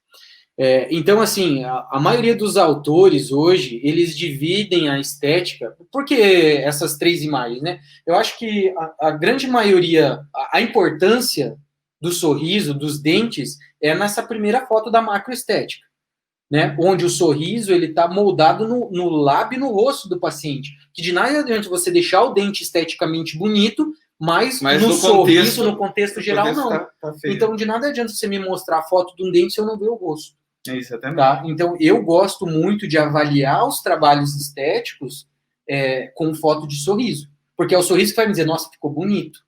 Então, assim, a maioria dos autores hoje, eles dividem a estética, porque essas três imagens, né? Eu acho que a grande maioria, a importância do sorriso, dos dentes, é nessa primeira foto da macroestética, né? Onde o sorriso, ele está moldado no lábio e no rosto do paciente. Que de nada adianta você deixar o dente esteticamente bonito, mas no sorriso, no contexto geral, não. Tá então, de nada adianta você me mostrar a foto de um dente se eu não ver o rosto. Exatamente. Tá? Então, eu gosto muito de avaliar os trabalhos estéticos com foto de sorriso. Porque é o sorriso que vai me dizer, nossa, ficou bonito.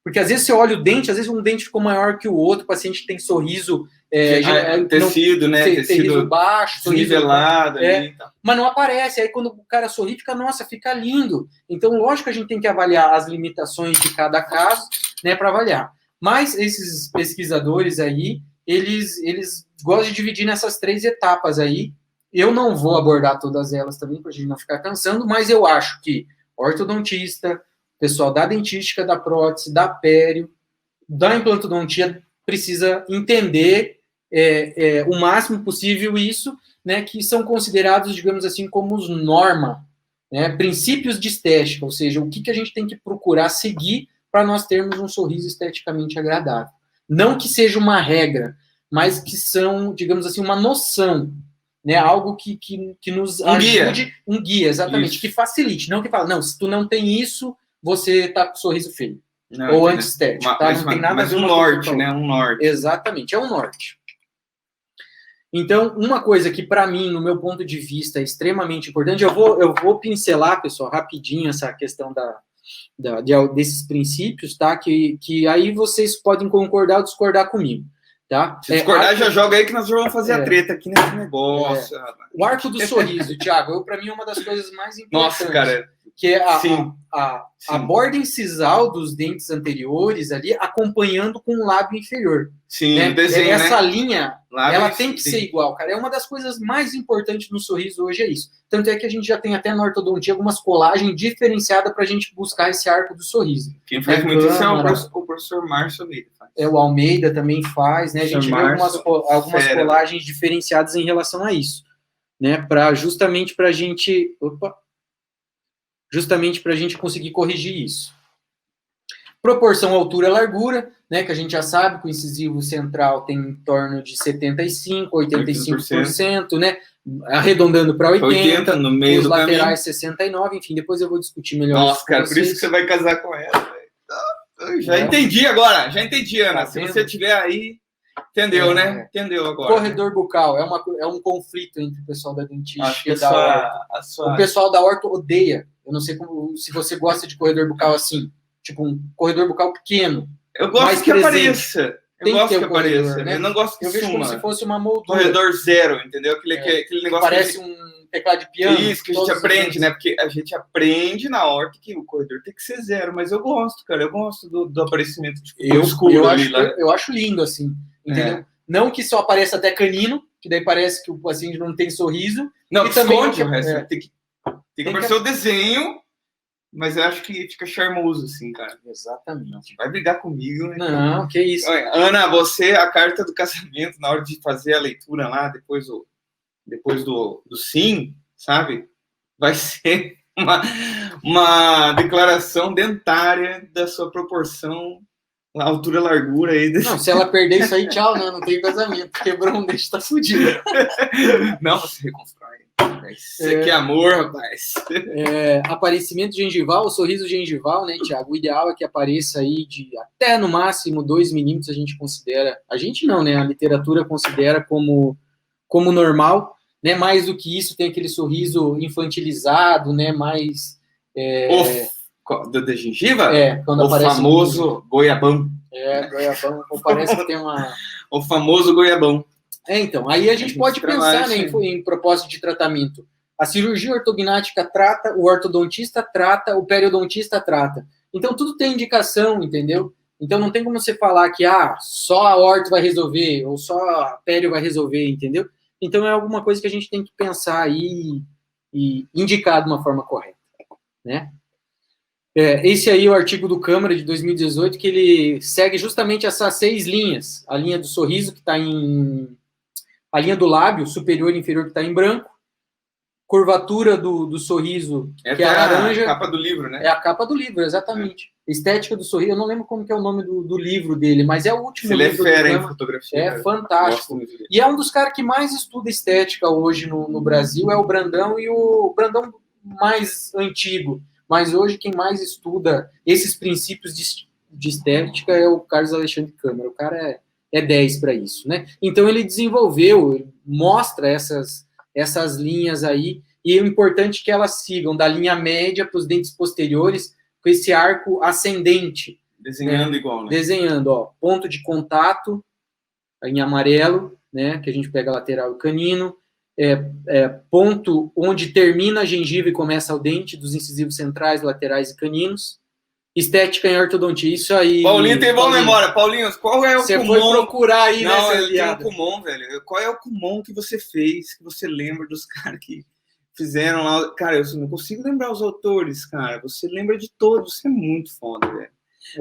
Porque às vezes você olha o dente, às vezes um dente ficou maior que o outro, o paciente tem sorriso... tecido, né? Tecido baixo, sorriso nivelado. Mas não aparece. Aí quando o cara sorri, fica lindo. Então, lógico que a gente tem que avaliar as limitações de cada caso, né, para avaliar. Mas esses pesquisadores aí, eles gostam de dividir nessas três etapas aí. Eu não vou abordar todas elas também, para a gente não ficar cansando, mas eu acho que ortodontista, pessoal da dentística, da prótese, da pério, da implantodontia, precisa entender o máximo possível isso, né, que são considerados, digamos assim, como os norma, né, princípios de estética, ou seja, o que a gente tem que procurar seguir para nós termos um sorriso esteticamente agradável. Não que seja uma regra, mas que são, digamos assim, uma noção, né, algo que nos ajude, um guia, exatamente, isso. Que facilite, não que fala, não, se tu não tem isso, você tá com sorriso feio. Não, ou antiestético, tá? Não tem nada a ver com um norte, né? Um norte. Exatamente, é um norte. Então, uma coisa que, para mim, no meu ponto de vista, é extremamente importante, eu vou pincelar, pessoal, rapidinho essa questão desses princípios, tá? Que aí vocês podem concordar ou discordar comigo, tá? Se discordar, já joga aí que nós vamos fazer a treta aqui nesse negócio. O arco do sorriso, Thiago, para mim é uma das coisas mais importantes. Nossa, cara. Que é a borda incisal dos dentes anteriores ali, acompanhando com o lábio inferior. Sim, né? O desenho, essa né? linha, lábio, ela tem que ser igual, cara. É uma das coisas mais importantes no sorriso hoje, é isso. Tanto é que a gente já tem até na ortodontia algumas colagens diferenciadas para a gente buscar esse arco do sorriso. Quem faz muito isso é o professor Márcio Almeida. O Almeida também faz, né? A gente vê algumas colagens diferenciadas em relação a isso, né? Justamente para a gente conseguir corrigir isso. Proporção altura-largura, né, que a gente já sabe que o incisivo central tem em torno de 75%, 85%, né, arredondando para 80%, no meio os do laterais 69%, enfim, depois eu vou discutir melhor. Nossa, cara, por isso que você vai casar com ela. Eu já entendi agora, Ana. Tá, se você tiver aí, entendeu, né? Entendeu agora. Corredor bucal é um conflito entre o pessoal da dentística e da orto. O pessoal da orto odeia. Eu não sei se você gosta de corredor bucal assim, tipo um corredor bucal pequeno. Eu gosto que apareça. Eu gosto que apareça. Né? Eu não gosto que eu vejo como se fosse uma moldura. Corredor zero, entendeu? Aquele negócio parece teclado de piano. Isso que a gente aprende, né? Porque a gente aprende na horta que o corredor tem que ser 0, mas eu gosto, cara. Eu gosto do aparecimento de escuro ali lá. Eu acho lindo, assim, entendeu? Não que só apareça até canino, que daí parece que o paciente não tem sorriso. Não, e também esconde o resto. Tem que aparecer o desenho, mas eu acho que fica charmoso, assim, cara. Exatamente. Vai brigar comigo, né? Não, que isso. Ana, você, a carta do casamento, na hora de fazer a leitura lá, depois do sim, sabe? Vai ser uma declaração dentária da sua proporção, altura, largura aí. Não, se ela perder isso aí, tchau, não tem casamento. Quebrou um dente, tá fudido. Não, você reconstrói. Isso aqui é amor, rapaz. Aparecimento gengival, sorriso gengival, né, Thiago? O ideal é que apareça aí de até no máximo 2 milímetros, a gente considera. A gente não, né? A literatura considera como normal, né? Mais do que isso, tem aquele sorriso infantilizado, né? Mais. Da gengiva? Quando o aparece famoso goiabão. Goiabão. Parece que tem uma. O famoso goiabão. Então, aí a gente pode pensar, né, em propósito de tratamento. A cirurgia ortognática trata, o ortodontista trata, o periodontista trata. Então, tudo tem indicação, entendeu? Então, não tem como você falar que só a orto vai resolver, ou só a pério vai resolver, entendeu? Então, é alguma coisa que a gente tem que pensar aí e indicar de uma forma correta, né? Esse aí é o artigo do Câmara de 2018, que ele segue justamente essas 6 linhas. A linha do sorriso, que está a linha do lábio superior e inferior, que está em branco. Curvatura do sorriso, que é a laranja. É a capa do livro, né? É a capa do livro, exatamente. Estética do sorriso, eu não lembro como que é o nome do livro dele, mas é o último livro. Ele é fera em fotografia. É fantástico. E é um dos caras que mais estuda estética hoje no Brasil, é o Brandão, e o Brandão mais antigo. Mas hoje quem mais estuda esses princípios de estética é o Carlos Alexandre Câmara. O cara é 10 para isso, né? Então ele desenvolveu, mostra essas linhas aí, e é importante que elas sigam da linha média para os dentes posteriores, com esse arco ascendente. Desenhando igual, né? Desenhando, ponto de contato, em amarelo, né? Que a gente pega lateral e canino, ponto onde termina a gengiva e começa o dente, dos incisivos centrais, laterais e caninos. Estética em ortodontia, isso aí. Paulinho tem boa memória. Paulinho, qual é o você Kumon? Você foi procurar aí, não, né, eu tenho um Kumon, velho. Qual é o Kumon que você fez, que você lembra dos caras que fizeram lá? Cara, eu não consigo lembrar os autores, cara. Você lembra de todos, você é muito foda, velho.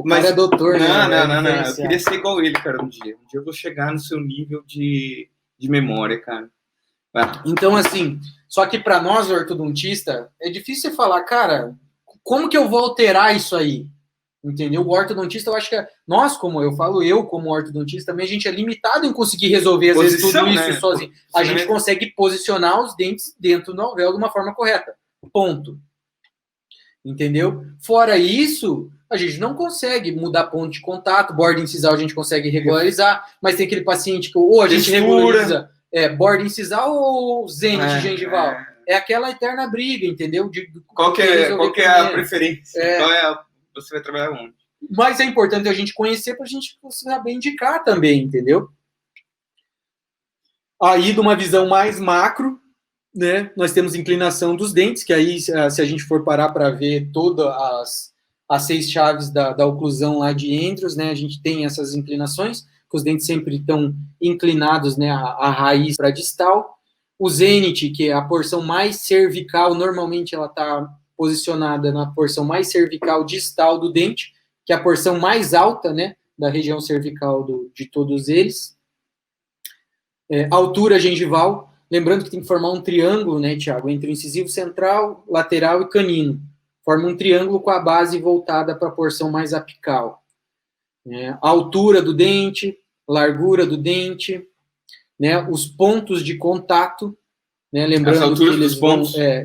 Mas é doutor, né? Não. Eu queria ser igual ele, cara, um dia. Um dia eu vou chegar no seu nível de memória, cara. Vai. Então, assim, só que para nós, ortodontista, é difícil você falar, cara, como que eu vou alterar isso aí? Entendeu? O ortodontista, eu acho que nós, como ortodontista, também a gente é limitado em conseguir resolver, às vezes, tudo isso, né? Sozinho. A gente consegue posicionar os dentes dentro do alvéolo de uma forma correta. Ponto. Entendeu? Fora isso, a gente não consegue mudar ponto de contato, borda incisal a gente consegue regularizar, mas tem aquele paciente que ou a gente regulariza borda incisal ou zênite gengival. É aquela eterna briga, entendeu? Qual que é a preferência? Você vai trabalhar onde? Mas é importante a gente conhecer para a gente saber indicar também, entendeu? Aí, de uma visão mais macro, né, nós temos inclinação dos dentes, que aí, se a gente for parar para ver todas as 6 chaves da oclusão lá de êntrios, né, a gente tem essas inclinações, que os dentes sempre estão inclinados, né, a raiz para distal. O zênite, que é a porção mais cervical, normalmente ela está posicionada na porção mais cervical distal do dente, que é a porção mais alta, né, da região cervical de todos eles. Altura gengival, lembrando que tem que formar um triângulo, né, Thiago, entre o incisivo central, lateral e canino. Forma um triângulo com a base voltada para a porção mais apical. Altura do dente, largura do dente, né, os pontos de contato, né, lembrando que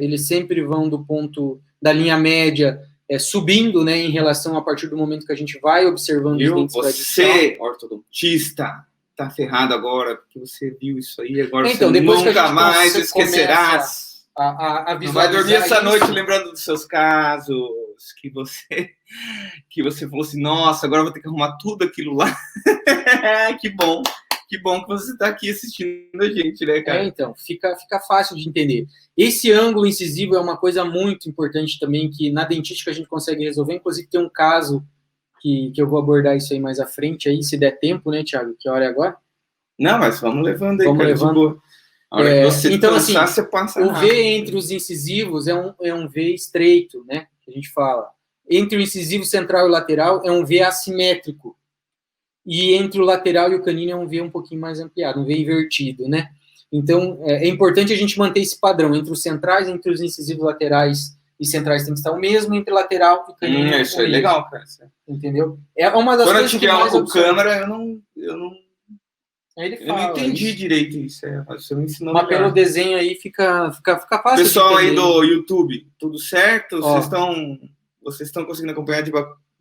eles sempre vão do ponto da linha média subindo, né, em relação a partir do momento que a gente vai observando os dentes para distal. Você, ortodontista, tá ferrado agora, porque você viu isso aí, agora então, você depois nunca mais esquecerás. A não vai dormir essa noite lembrando dos seus casos, que você falou assim, nossa, agora eu vou ter que arrumar tudo aquilo lá. Que bom. Que bom que você está aqui assistindo a gente, né, cara? Então, fica fácil de entender. Esse ângulo incisivo é uma coisa muito importante também, que na dentística a gente consegue resolver. Inclusive, tem um caso que eu vou abordar isso aí mais à frente, aí, se der tempo, né, Thiago? Que hora é agora? Não, mas vamos levando aí, vamos cara, levando. de boa. A hora que você então, cansar, assim, você passa o rápido. V entre os incisivos é um V estreito, né? Que a gente fala. Entre o incisivo central e o lateral é um V assimétrico. E entre o lateral e o canino é um V um pouquinho mais ampliado, um V invertido, né? Então, é importante a gente manter esse padrão. Entre os centrais, entre os incisivos laterais e centrais tem que estar o mesmo, entre lateral e canino Isso é legal, cara. Entendeu? É uma das Quando eu coisas tiver que aula mais com câmera, eu não entendi isso. direito isso. Você me ensinou Mas melhor. pelo desenho aí fica fácil. Pessoal aí do YouTube, tudo certo? Ó. Vocês estão conseguindo acompanhar de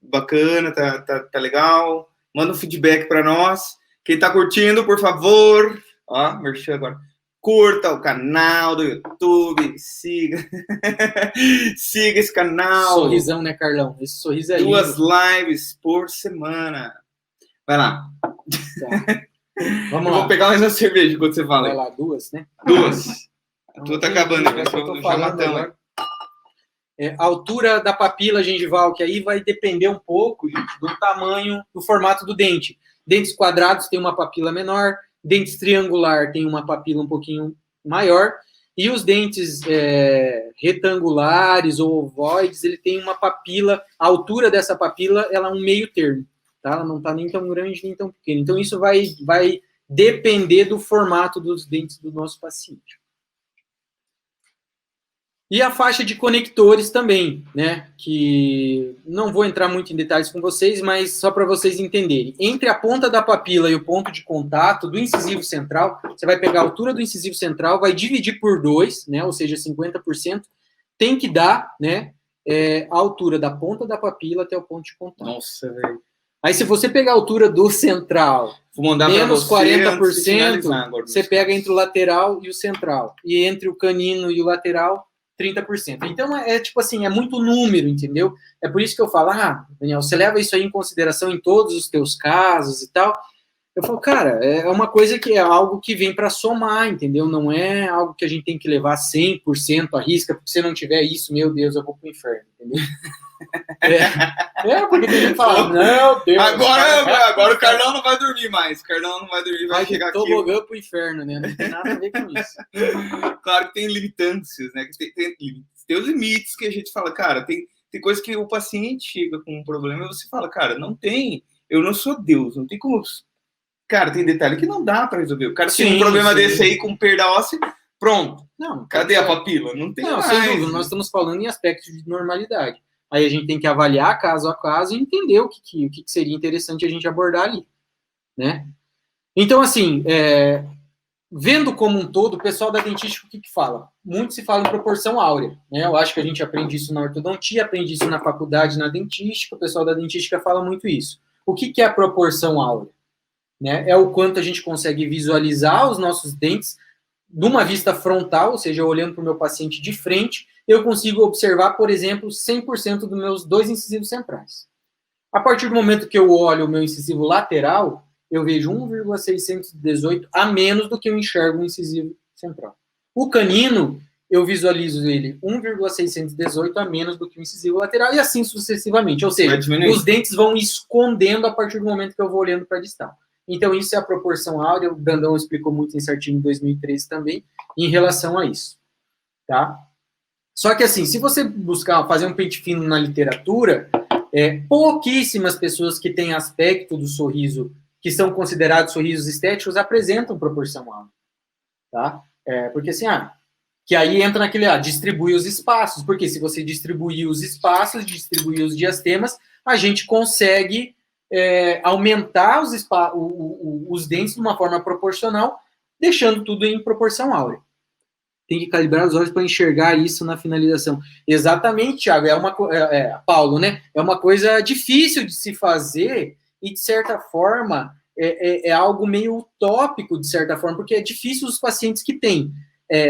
bacana? Tá legal? Manda um feedback para nós. Quem tá curtindo, por favor, ó, merchan agora. Curta o canal do YouTube, siga esse canal. Sorrisão, né, Carlão? Esse sorriso é 2 lives por semana. Vai lá. Tá. Vamos lá. Vou pegar mais uma cerveja quando você fala. Vai lá, 2, né? 2. A tua tá acabando, né? Já matamos. A altura da papila gengival, que aí vai depender um pouco, gente, do tamanho, do formato do dente. Dentes quadrados tem uma papila menor, dentes triangular tem uma papila um pouquinho maior, e os dentes retangulares ou ovoides, ele tem uma papila, a altura dessa papila, ela é um meio termo, tá? Ela não tá nem tão grande, nem tão pequena. Então, isso vai depender do formato dos dentes do nosso paciente. E a faixa de conectores também, né? Que não vou entrar muito em detalhes com vocês, mas só para vocês entenderem. Entre a ponta da papila e o ponto de contato do incisivo central, você vai pegar a altura do incisivo central, vai dividir por 2, né? Ou seja, 50%, tem que dar, né? A altura da ponta da papila até o ponto de contato. Nossa, velho. Aí, se você pegar a altura do central, menos 40%, você pega entre o lateral e o central. E entre o canino e o lateral, 30%. Então, tipo assim, é muito número, entendeu? É por isso que eu falo, Daniel, você leva isso aí em consideração em todos os teus casos e tal. Eu falo, cara, é uma coisa que é algo que vem para somar, entendeu? Não é algo que a gente tem que levar 100% à risca, porque se não tiver isso, meu Deus, eu vou pro inferno, entendeu? Porque tem gente que fala, meu Deus. Agora o Carlão não vai dormir mais. O Carlão não vai dormir, vai chegar aqui. Tobogã pro inferno, né? Não tem nada a ver com isso. Claro que tem limitâncias, né? Tem os limites que a gente fala, cara, tem coisa que o paciente chega com um problema e você fala, cara, não tem, eu não sou Deus, não tem como. Cara, tem detalhe que não dá para resolver. O cara tem um problema desse aí com perda óssea, pronto. Não, cadê a papila? Não tem mais. Sem dúvida, nós estamos falando em aspectos de normalidade. Aí a gente tem que avaliar caso a caso e entender o que seria interessante a gente abordar ali, né? Então, assim, vendo como um todo, o pessoal da dentística, o que fala? Muito se fala em proporção áurea, né? Eu acho que a gente aprende isso na ortodontia, aprende isso na faculdade, na dentística, o pessoal da dentística fala muito isso. O que é a proporção áurea? Né? É o quanto a gente consegue visualizar os nossos dentes numa vista frontal, ou seja, olhando para o meu paciente de frente, eu consigo observar, por exemplo, 100% dos meus 2 incisivos centrais. A partir do momento que eu olho o meu incisivo lateral, eu vejo 1,618 a menos do que eu enxergo o incisivo central. O canino, eu visualizo ele 1,618 a menos do que o incisivo lateral e assim sucessivamente. Ou seja, os dentes vão escondendo a partir do momento que eu vou olhando para a distal. Então, isso é a proporção áurea. O Brandão explicou muito isso certinho em 2013 também, em relação a isso. Tá? Só que, assim, se você buscar fazer um pente fino na literatura, pouquíssimas pessoas que têm aspecto do sorriso, que são considerados sorrisos estéticos, apresentam proporção áurea. Tá? Porque, assim, que aí entra naquele, distribuir os espaços. Porque se você distribuir os espaços, distribuir os diastemas, a gente consegue aumentar os dentes de uma forma proporcional, deixando tudo em proporção áurea. Tem que calibrar os olhos para enxergar isso na finalização. Exatamente, Thiago. Paulo, né? É uma coisa difícil de se fazer e, de certa forma, é algo meio utópico, de certa forma, porque é difícil os pacientes que têm.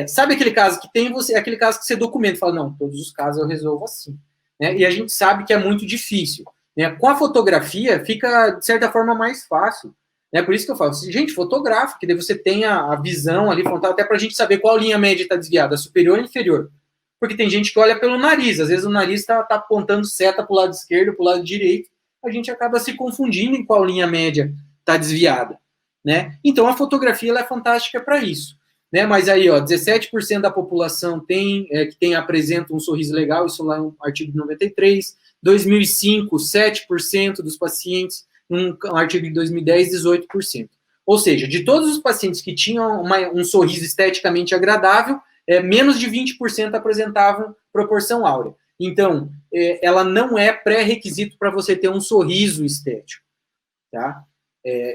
Sabe aquele caso que tem, aquele caso que você documenta e fala, não, todos os casos eu resolvo assim. Né? E a gente sabe que é muito difícil. Né? Com a fotografia, fica, de certa forma, mais fácil. Né? Por isso que eu falo, gente, fotografa, que daí você tem a visão ali frontal, até para a gente saber qual linha média está desviada, superior ou inferior. Porque tem gente que olha pelo nariz, às vezes o nariz está apontando seta para o lado esquerdo, para o lado direito, a gente acaba se confundindo em qual linha média está desviada. Né? Então a fotografia ela é fantástica para isso. Né? Mas aí, ó, 17% da população apresenta um sorriso legal, isso lá no artigo de 93. 2005, 7% dos pacientes, um artigo de 2010, 18%. Ou seja, de todos os pacientes que tinham um sorriso esteticamente agradável, menos de 20% apresentavam proporção áurea. Então, ela não é pré-requisito para você ter um sorriso estético. Tá?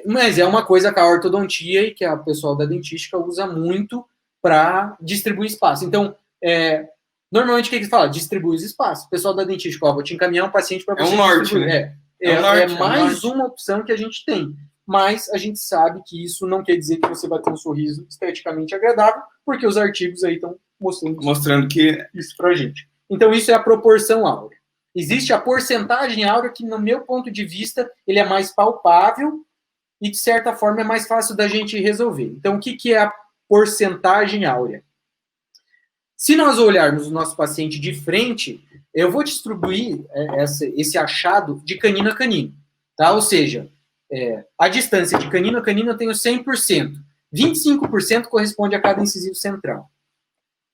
Mas é uma coisa que a ortodontia e que a pessoal da dentística usa muito para distribuir espaço. Então, normalmente o que eles falam? Distribui os espaços. O pessoal da dentística, vou te encaminhar um paciente para você distribuir. Né? É mais uma opção que a gente tem. Mas a gente sabe que isso não quer dizer que você vai ter um sorriso esteticamente agradável, porque os artigos aí estão mostrando que isso para a gente. Então, isso é a proporção áurea. Existe a porcentagem áurea que, no meu ponto de vista, ele é mais palpável e, de certa forma, é mais fácil da gente resolver. Então, o que é a porcentagem áurea? Se nós olharmos o nosso paciente de frente, eu vou distribuir esse achado de canino a canino. Tá? Ou seja, a distância de canino a canino eu tenho 100%. 25% corresponde a cada incisivo central.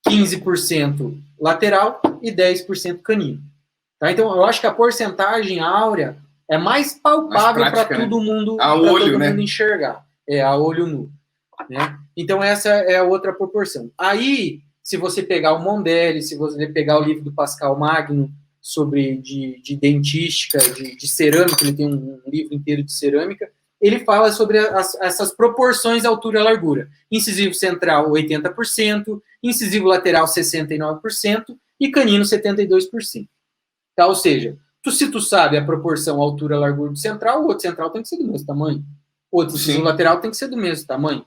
15% lateral e 10% canino. Tá? Então, eu acho que a porcentagem áurea é mais palpável para todo mundo, enxergar. A olho nu. Né? Então, essa é a outra proporção. Aí, se você pegar o Mondelli, se você pegar o livro do Pascal Magno sobre de dentística, de cerâmica, ele tem um livro inteiro de cerâmica, ele fala sobre essas proporções altura-largura. Incisivo central, 80%, incisivo lateral, 69%, e canino, 72%. Tá? Ou seja, se tu sabe a proporção altura-largura do central, o outro central tem que ser do mesmo tamanho. O outro incisivo lateral tem que ser do mesmo tamanho.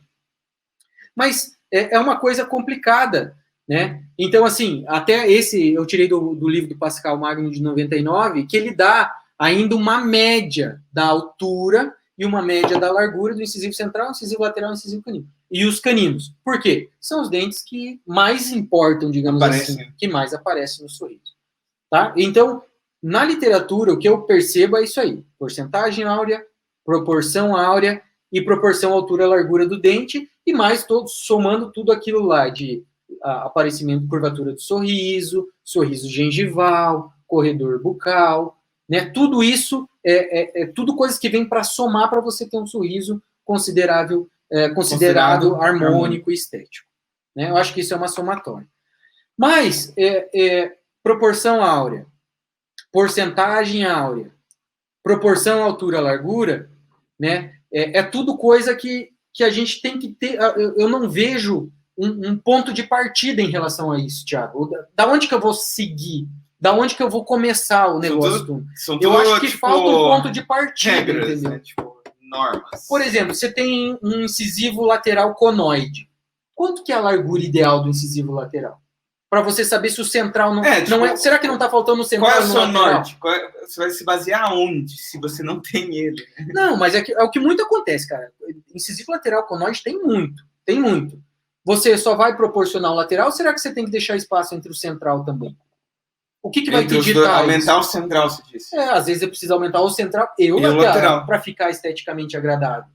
Mas é uma coisa complicada, né? Então, assim, até eu tirei do livro do Pascal Magno de 99, que ele dá ainda uma média da altura e uma média da largura do incisivo central, incisivo lateral e incisivo canino. E os caninos. Por quê? São os dentes que mais importam, digamos assim, que mais aparecem no sorriso. Tá? Então, na literatura, o que eu percebo é isso aí. Porcentagem áurea, proporção áurea e proporção altura-largura do dente, e mais somando tudo aquilo lá de aparecimento, curvatura do sorriso, sorriso gengival, corredor bucal, né? Tudo isso é tudo coisas que vem para somar para você ter um sorriso considerado harmônico e estético. Né? Eu acho que isso é uma somatória. Mas, proporção áurea, porcentagem áurea, proporção altura-largura, né? É tudo coisa que a gente tem que ter. Eu não vejo um ponto de partida em relação a isso, Thiago. Da onde que eu vou seguir? Da onde que eu vou começar o negócio? Eu acho que falta um ponto de partida, regras, entendeu? Né? Normas. Por exemplo, você tem um incisivo lateral conoide. Quanto que é a largura ideal do incisivo lateral? Para você saber se o central não é. Será que não está faltando o central? Qual é o seu norte? Você vai se basear aonde, se você não tem ele? Não, mas é o que muito acontece, cara. Incisivo lateral conoide tem muito. Tem muito. Você só vai proporcionar o lateral, ou será que você tem que deixar espaço entre o central também? O que vai te ditar aumentar o central, você disse. Às vezes é preciso aumentar o central e o lateral para ficar esteticamente agradável.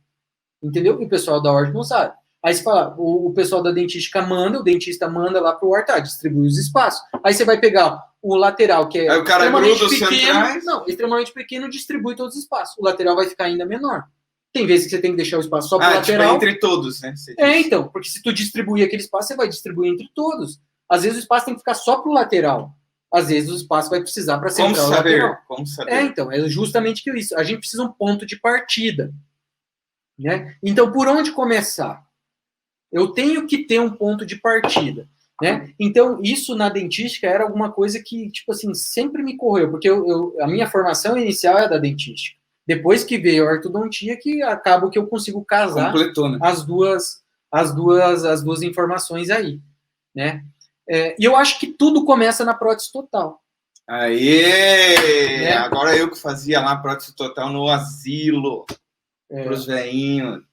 Entendeu? E o pessoal da orto não sabe. Aí você fala, o pessoal da dentística manda, o dentista manda lá pro orto, distribui os espaços. Aí você vai pegar o lateral, que é extremamente pequeno, extremamente pequeno, distribui todos os espaços. O lateral vai ficar ainda menor. Tem vezes que você tem que deixar o espaço só pro lateral. Entre todos, né? Então, porque se tu distribuir aquele espaço, você vai distribuir entre todos. Às vezes o espaço tem que ficar só pro lateral. Às vezes o espaço vai precisar para central lateral. Como saber? Então, é justamente isso. A gente precisa de um ponto de partida. Né? Então, por onde começar? Eu tenho que ter um ponto de partida. Né? Então, isso na dentística era alguma coisa que, tipo assim, sempre me correu, porque a minha formação inicial é da dentística. Depois que veio a ortodontia, que acaba que eu consigo casar né? as duas informações aí. Né? E eu acho que tudo começa na prótese total. Aê! Agora eu que fazia lá prótese total no asilo. pros velhinhos.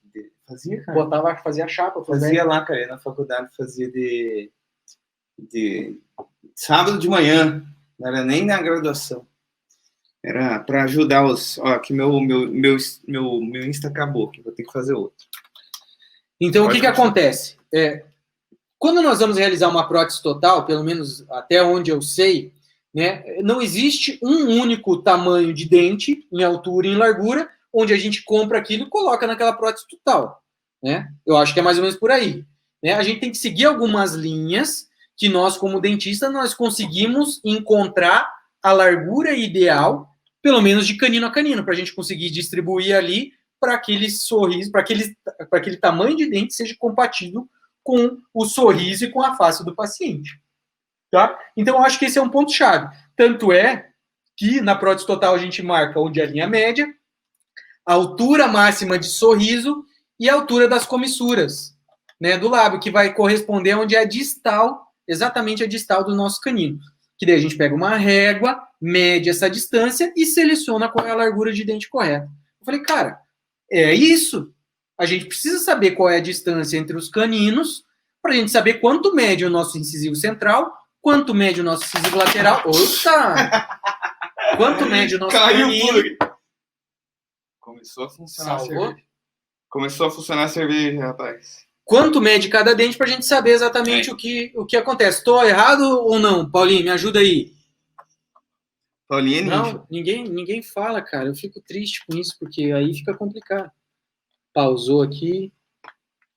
Fazia, cara. Fazia chapa. Fazia lá, cara, na faculdade, fazia de sábado de manhã, não era nem na graduação. Era para ajudar os... Ó, aqui meu Insta acabou, que vou ter que fazer outro. Então, o que acontece? Quando nós vamos realizar uma prótese total, pelo menos até onde eu sei, né, não existe um único tamanho de dente, em altura e em largura, onde a gente compra aquilo e coloca naquela prótese total. Né? Eu acho que é mais ou menos por aí. Né? A gente tem que seguir algumas linhas que nós, como dentista, nós conseguimos encontrar a largura ideal, pelo menos de canino a canino, para a gente conseguir distribuir ali para aquele sorriso, para aquele tamanho de dente seja compatível com o sorriso e com a face do paciente. Tá? Então, eu acho que esse é um ponto-chave. Tanto é que na prótese total a gente marca onde é a linha média, a altura máxima de sorriso e a altura das comissuras, né, do lábio, que vai corresponder onde é a distal, exatamente a distal do nosso canino. Que daí a gente pega uma régua, mede essa distância e seleciona qual é a largura de dente correta. Eu falei, cara, é isso. A gente precisa saber qual é a distância entre os caninos para a gente saber quanto mede o nosso incisivo central, quanto mede o nosso incisivo lateral. Opa! Quanto mede o nosso canino. Começou a funcionar a cerveja. Começou a funcionar a cerveja, rapaz. Quanto mede cada dente para a gente saber exatamente o que acontece. Estou errado ou não, Paulinho? Me ajuda aí. Paulinho é não, ninguém fala, cara. Eu fico triste com isso, porque aí fica complicado. Pausou aqui.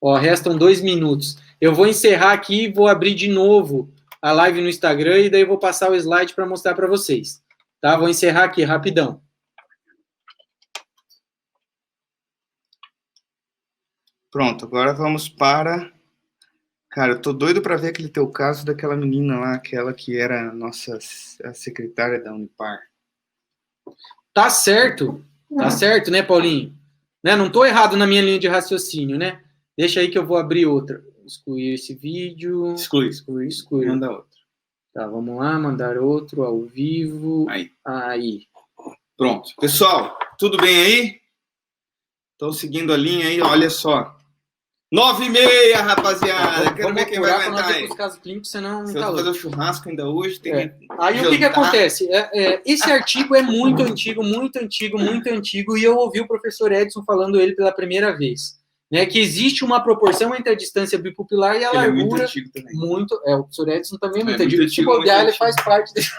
Ó, restam 2 minutos. Eu vou encerrar aqui e vou abrir de novo a live no Instagram e daí eu vou passar o slide para mostrar para vocês. Tá? Vou encerrar aqui, rapidão. Pronto, agora vamos para... Cara, eu tô doido para ver aquele teu caso daquela menina lá, aquela que era a secretária da Unipar. Tá certo, né, Paulinho? Né? Não tô errado na minha linha de raciocínio, né? Deixa aí que eu vou abrir outra. Excluir esse vídeo. Excluir. Manda outro. Tá, vamos lá, mandar outro ao vivo. Aí. Pronto. Pessoal, tudo bem aí? Estão seguindo a linha aí, olha só. 9h30, rapaziada. Quero ver quem vai aguentar aí. Casos clínicos, senão se eu fazer o churrasco ainda hoje, tem que Aí o que acontece? Esse artigo é muito antigo, e eu ouvi o professor Edson falando ele pela primeira vez. Né, que existe uma proporção entre a distância bipupilar e a largura. É muito antigo também. O professor Edson também é muito antigo. Se bobear, ele faz parte desse.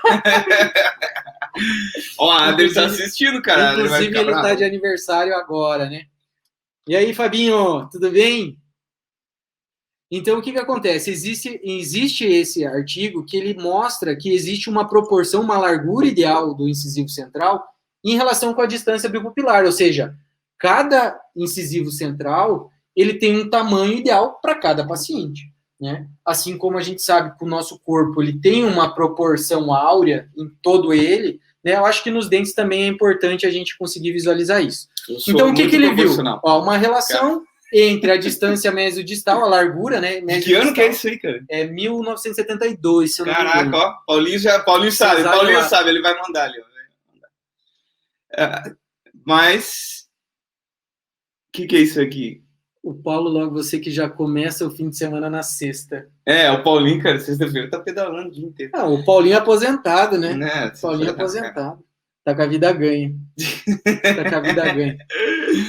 Ó, a Adri tá assistindo, cara. Inclusive, ele tá de aniversário agora, né? E aí, Fabinho, tudo bem? Então, o que acontece? Existe esse artigo que ele mostra que existe uma proporção, uma largura ideal do incisivo central em relação com a distância bipupilar, ou seja, cada incisivo central ele tem um tamanho ideal para cada paciente, né? Assim como a gente sabe que o nosso corpo ele tem uma proporção áurea em todo ele, né? Eu acho que nos dentes também é importante a gente conseguir visualizar isso. Então, o que ele viu? Ó, uma relação entre a distância mesodistal, a largura, né? Que ano que é isso aí, cara? É 1972, se eu não me engano. Caraca, ó, Paulinho sabe, ele vai mandar ali. Mas, o que é isso aqui? O Paulo, logo você que já começa o fim de semana na sexta. O Paulinho, cara, sexta-feira tá pedalando o dia inteiro. O Paulinho é aposentado, né? O Paulinho é aposentado. Tá com a vida ganha.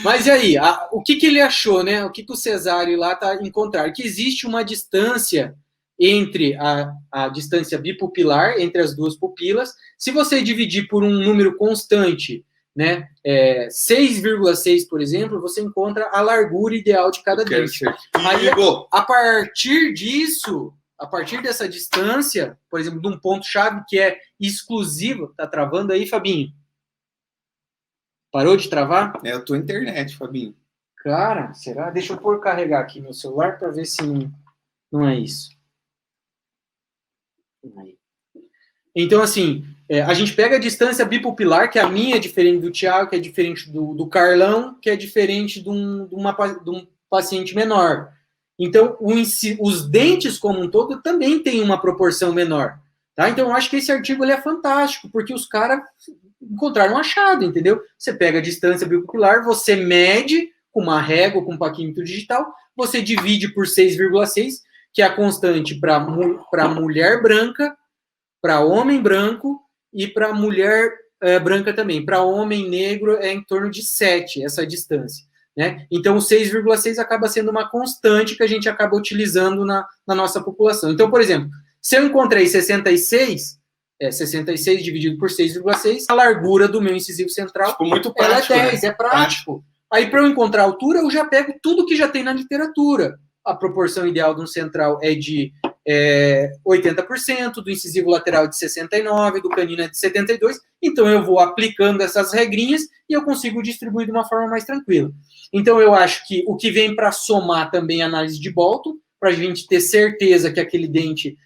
Mas e aí, o que ele achou, né? O que o Cesário lá tá encontrando? Que existe uma distância entre a distância bipupilar, entre as duas pupilas. Se você dividir por um número constante, né, 6,6, por exemplo, você encontra a largura ideal de cada dente. Aí, a partir disso, a partir dessa distância, por exemplo, de um ponto-chave que é exclusivo, tá travando aí, Fabinho? Parou de travar? É a tua internet, Fabinho. Cara, será? Deixa eu carregar aqui meu celular para ver se não é isso. Aí. Então, assim, a gente pega a distância bipupilar, que a minha é diferente do Thiago, que é diferente do Carlão, que é diferente de um paciente menor. Então, os dentes como um todo também têm uma proporção menor. Tá? Então, eu acho que esse artigo ele é fantástico, porque os caras encontraram um achado, entendeu? Você pega a distância bipupilar, você mede com uma régua, com um paquímetro digital, você divide por 6,6, que é a constante para mulher branca, para homem branco e para mulher branca também. Para homem negro é em torno de 7 essa distância. Né? Então, o 6,6 acaba sendo uma constante que a gente acaba utilizando na nossa população. Então, por exemplo, se eu encontrei 66, 66 dividido por 6,6, a largura do meu incisivo central muito prático, ela é 10, né? É prático. Aí, para eu encontrar a altura, eu já pego tudo que já tem na literatura. A proporção ideal de um central é de 80%, do incisivo lateral de 69%, do canino é de 72%. Então, eu vou aplicando essas regrinhas e eu consigo distribuir de uma forma mais tranquila. Então, eu acho que o que vem para somar também a análise de Bolton, para a gente ter certeza que aquele dente,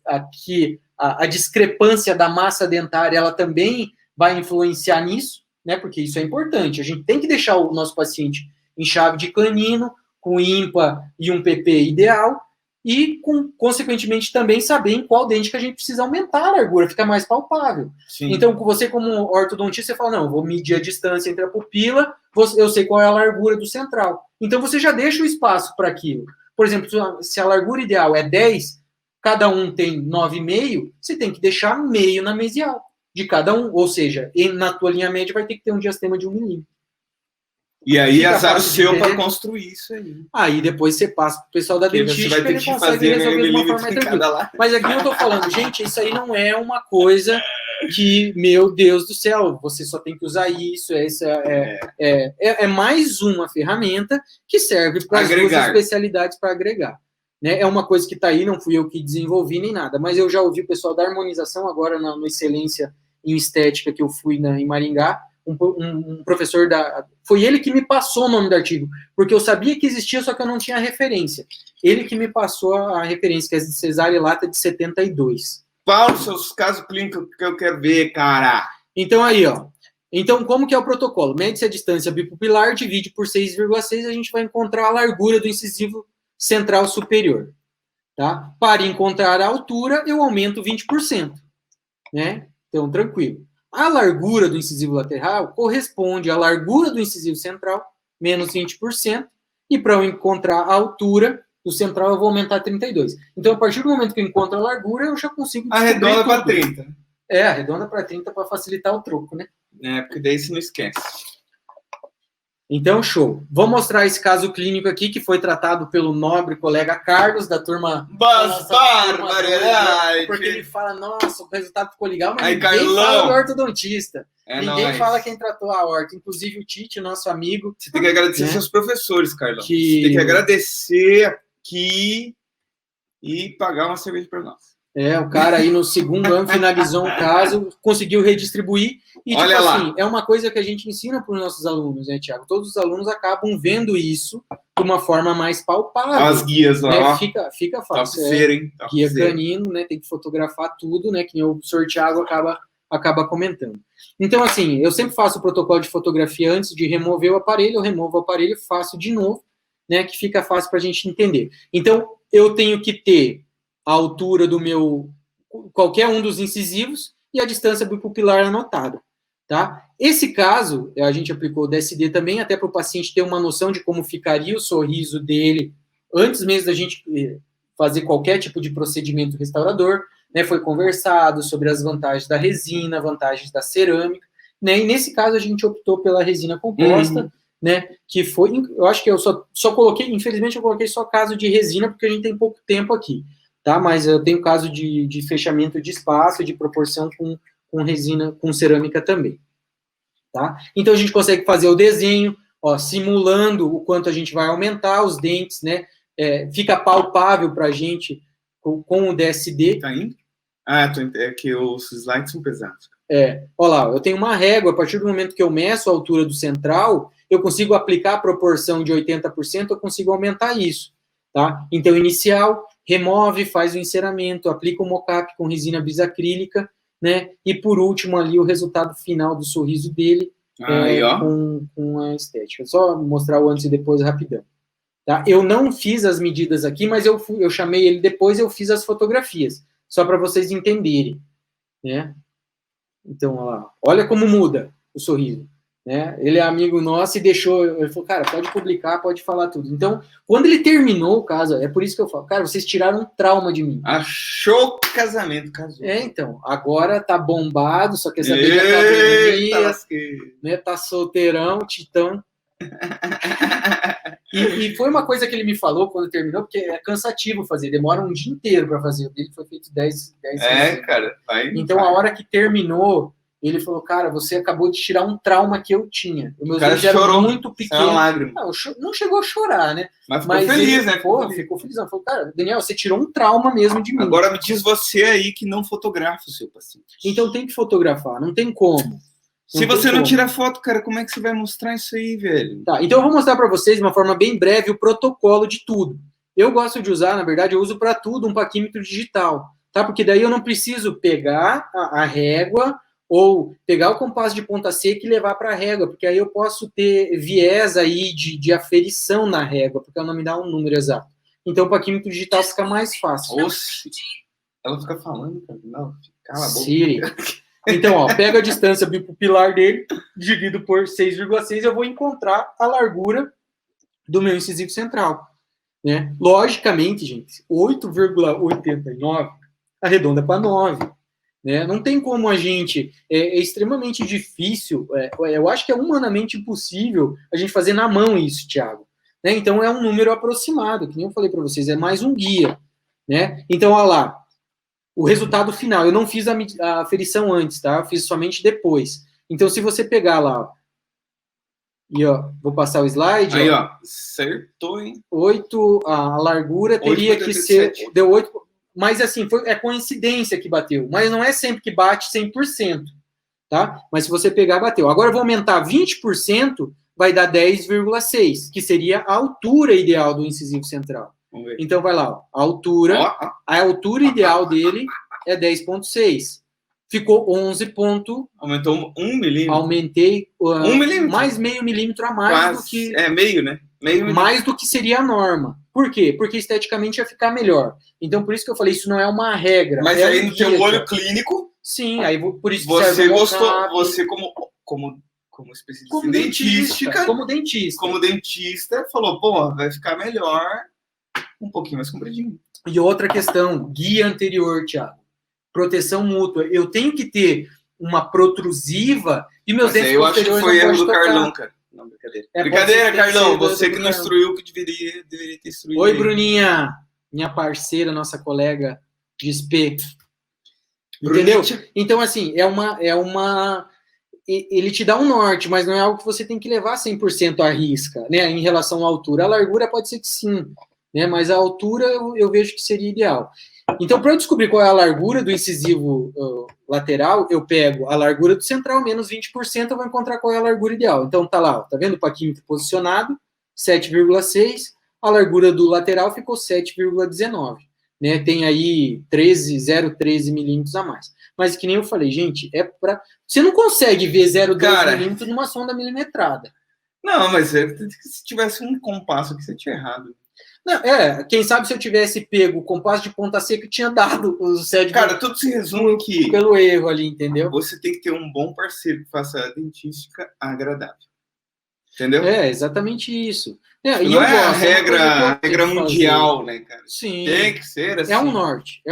aqui, a discrepância da massa dentária, ela também vai influenciar nisso, né? Porque isso é importante. A gente tem que deixar o nosso paciente em chave de canino, com ímpar e um PP ideal, e, consequentemente, também saber em qual dente que a gente precisa aumentar a largura, fica mais palpável. Sim. Então, você, como ortodontista, você fala, não, vou medir a distância entre a pupila, eu sei qual é a largura do central. Então, você já deixa o espaço para aquilo. Por exemplo, se a largura ideal é 10, cada um tem 9,5, você tem que deixar meio na mesial de cada um. Ou seja, na tua linha média vai ter que ter um diastema de 1 milímetro. E aí, azar o seu para construir isso aí. Aí depois você passa pro pessoal da dentística, você vai ter que fazer resolver de uma forma mais tranquila. Mas aqui eu tô falando, gente, isso aí não é uma coisa que, meu Deus do céu, você só tem que usar isso. É mais uma ferramenta que serve para as duas especialidades para agregar. Né? É uma coisa que está aí, não fui eu que desenvolvi nem nada, mas eu já ouvi o pessoal da harmonização agora no Excelência em Estética que eu fui em Maringá. Um professor foi ele que me passou o nome do artigo, porque eu sabia que existia, só que eu não tinha a referência. Ele que me passou a referência, que é de Cesare Lata de 72. Qual os seus casos clínicos que eu quero ver, cara? Então, aí, ó. Então, como que é o protocolo? Mede-se a distância bipupilar, divide por 6,6, a gente vai encontrar a largura do incisivo central superior. Tá? Para encontrar a altura, eu aumento 20%. Né? Então, tranquilo. A largura do incisivo lateral corresponde à largura do incisivo central, menos 20%, e para eu encontrar a altura do central, eu vou aumentar 32%. Então, a partir do momento que eu encontro a largura, eu já consigo... Arredonda para 30%. Arredonda para 30% para facilitar o troco, né? Porque daí você não esquece. Então, show. Vou mostrar esse caso clínico aqui, que foi tratado pelo nobre colega Carlos, da turma... Barbaridade! Porque ele fala, nossa, o resultado ficou legal, mas aí, ninguém Carlão fala do ortodontista. Ninguém nóis. fala quem tratou a horta. Inclusive o Tite, nosso amigo... Você tem que agradecer seus professores, Carlão. Você tem que agradecer aqui e pagar uma cerveja para nós. O cara aí no segundo ano finalizou um caso, conseguiu redistribuir, e olha tipo lá. assim, é uma coisa que a gente ensina para os nossos alunos, né, Thiago? Todos os alunos acabam vendo isso de uma forma mais palpável. As guias lá, né? Fica fácil. Hein? Guia canino, né? Tem que fotografar tudo, né? Que o Sr. Thiago acaba comentando. Então, assim, eu sempre faço o protocolo de fotografia antes de remover o aparelho, eu removo o aparelho, faço de novo, né? Que fica fácil para a gente entender. Então, eu tenho que ter a altura do meu, qualquer um dos incisivos e a distância bipupilar anotada, tá? Esse caso, a gente aplicou o DSD também, até para o paciente ter uma noção de como ficaria o sorriso dele antes mesmo da gente fazer qualquer tipo de procedimento restaurador, né? Foi conversado sobre as vantagens da resina, vantagens da cerâmica, né? E nesse caso a gente optou pela resina composta, né? Que foi, eu acho que eu só coloquei, infelizmente eu coloquei só caso de resina, porque a gente tem pouco tempo aqui. Tá? Mas eu tenho caso de fechamento de espaço, de proporção com resina, com cerâmica também. Tá? Então, a gente consegue fazer o desenho, ó, simulando o quanto a gente vai aumentar os dentes, né? Fica palpável para a gente com o DSD. Tá indo? É que os slides são pesados. Olha lá, eu tenho uma régua, a partir do momento que eu meço a altura do central, eu consigo aplicar a proporção de 80%, eu consigo aumentar isso. Tá? Então, inicial, remove, faz o enceramento, aplica o mocap com resina bisacrílica, né? E por último ali o resultado final do sorriso dele com a estética. Só mostrar o antes e depois rapidão. Tá? Eu não fiz as medidas aqui, mas eu chamei ele depois, eu fiz as fotografias. só para vocês entenderem, né? Então, olha como muda o sorriso, né? Ele é amigo nosso e deixou, ele falou, cara, pode publicar, pode falar tudo. Então, quando ele terminou o caso, é por isso que eu falo, cara, vocês tiraram um trauma de mim. Achou casamento, casou. Então, agora tá bombado, só quer saber de academia, né? Tá solteirão, titã. E foi uma coisa que ele me falou quando terminou, porque é cansativo fazer, demora um dia inteiro para fazer. O dele foi feito 10 vezes. Cara. Então, a hora que terminou, ele falou, cara, você acabou de tirar um trauma que eu tinha. Os meus olhos eram muito pequenos. Não chegou a chorar, né? Mas ficou feliz, né? Ficou feliz. Falou, cara, Daniel, você tirou um trauma mesmo de mim. Agora me diz você aí que não fotografa o seu paciente. Então tem que fotografar, não tem como. Se você não tira foto, cara, como é que você vai mostrar isso aí, velho? Tá, então eu vou mostrar para vocês de uma forma bem breve o protocolo de tudo. Eu gosto de usar, na verdade, eu uso para tudo um paquímetro digital, tá? Porque daí eu não preciso pegar a régua ou pegar o compasso de ponta seca e levar para a régua, porque aí eu posso ter viés aí de aferição na régua, porque ela não me dá um número exato. Então o paquímetro digital fica mais fácil. Ela fica falando, cara. Não, cala a boca. Siri. Então, pega a distância bipupilar dele, dividido por 6,6, eu vou encontrar a largura do meu incisivo central. Né? Logicamente, gente, 8,89 arredonda para 9. Né? Não tem como a gente... É extremamente difícil, eu acho que é humanamente impossível a gente fazer na mão isso, Thiago. Né? Então, é um número aproximado, que nem eu falei para vocês, é mais um guia. Né? Então, olha lá. O resultado final, eu não fiz a aferição antes, tá? Eu fiz somente depois. Então, se você pegar lá, e vou passar o slide. Aí, acertou, hein? 8, a largura teria que ser, deu 8, mas assim, é coincidência que bateu, mas não é sempre que bate 100%, tá? Mas se você pegar, bateu. Agora eu vou aumentar 20%, vai dar 10,6, que seria a altura ideal do incisivo central. Então, vai lá, a altura ideal dele é 10,6. Ficou 11. Aumentou 1 milímetro. Aumentei 1 milímetro. Mais meio milímetro a mais. Quase, do que... meio, né? Mais do que seria a norma. Por quê? Porque esteticamente ia ficar melhor. Então, por isso que eu falei, isso não é uma regra. Mas aí no teu olho clínico... Sim, aí por isso que você gostou, você como especialista em dentística... Como dentista, falou, pô, vai ficar melhor... Um pouquinho mais compridinho. E outra questão, guia anterior, Thiago. Proteção mútua. Eu tenho que ter uma protrusiva e meus dentes posteriores. Eu acho que foi erro do Carlão, cara. Não, brincadeira. Brincadeira, Carlão. Você que não instruiu o que deveria ter instruído. Oi, Bruninha. Minha parceira, nossa colega de SP. Entendeu? Então, assim, ele te dá um norte, mas não é algo que você tem que levar 100% à risca, né? Em relação à altura. A largura pode ser que sim. Né, mas a altura eu vejo que seria ideal. Então, para eu descobrir qual é a largura do incisivo lateral, eu pego a largura do central menos 20%, eu vou encontrar qual é a largura ideal. Então, tá lá, tá vendo o paquímetro posicionado, 7,6, a largura do lateral ficou 7,19. Né, tem aí 0,13 milímetros a mais. Mas, que nem eu falei, gente, você não consegue ver 0,12 milímetros numa sonda milimetrada. Não, mas se tivesse um compasso aqui, você tinha errado. Não, quem sabe se eu tivesse pego o compasso de ponta seca, tinha dado os 7. Cara, tudo se resume aqui. Pelo erro ali, entendeu? Você tem que ter um bom parceiro que faça a dentística agradável. Entendeu? É, exatamente isso. Não é a regra mundial, né, cara? Sim. Tem que ser assim. É um norte.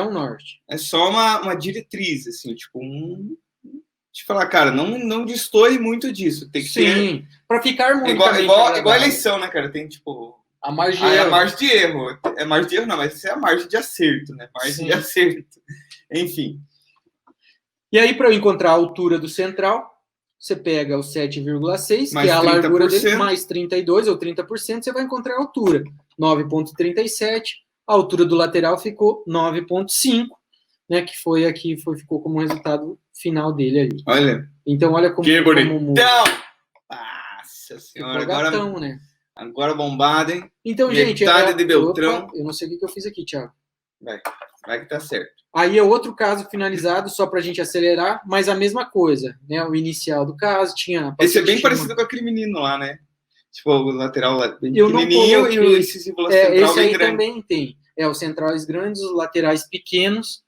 É só uma diretriz, assim, tipo, te falar, cara, não destoe muito disso. Tem que ter... para ficar muito igual a eleição, né, cara? Tem, tipo... A margem de erro. A margem de erro. É margem de erro, não, mas isso é a margem de acerto, né? Margem de acerto. Enfim. E aí, para eu encontrar a altura do central, você pega o 7,6, que é a 30%. largura dele, mais 32 ou 30%, você vai encontrar a altura. 9,37. A altura do lateral ficou 9,5, né? Que ficou como resultado final dele ali. Olha. Então, olha como... Que bonitão! Nossa senhora, gatão, né? Agora bombado, hein? Então, gente... Metade de Beltrão. Opa, eu não sei o que eu fiz aqui, Thiago. Vai que tá certo. Aí é outro caso finalizado, só pra gente acelerar, mas a mesma coisa, né? O inicial do caso tinha... Esse é bem parecido com aquele menino lá, né? Tipo, o lateral bem pequenininho e o incisivo central esse aí bem grande. Também tem. Os centrais grandes, os laterais pequenos.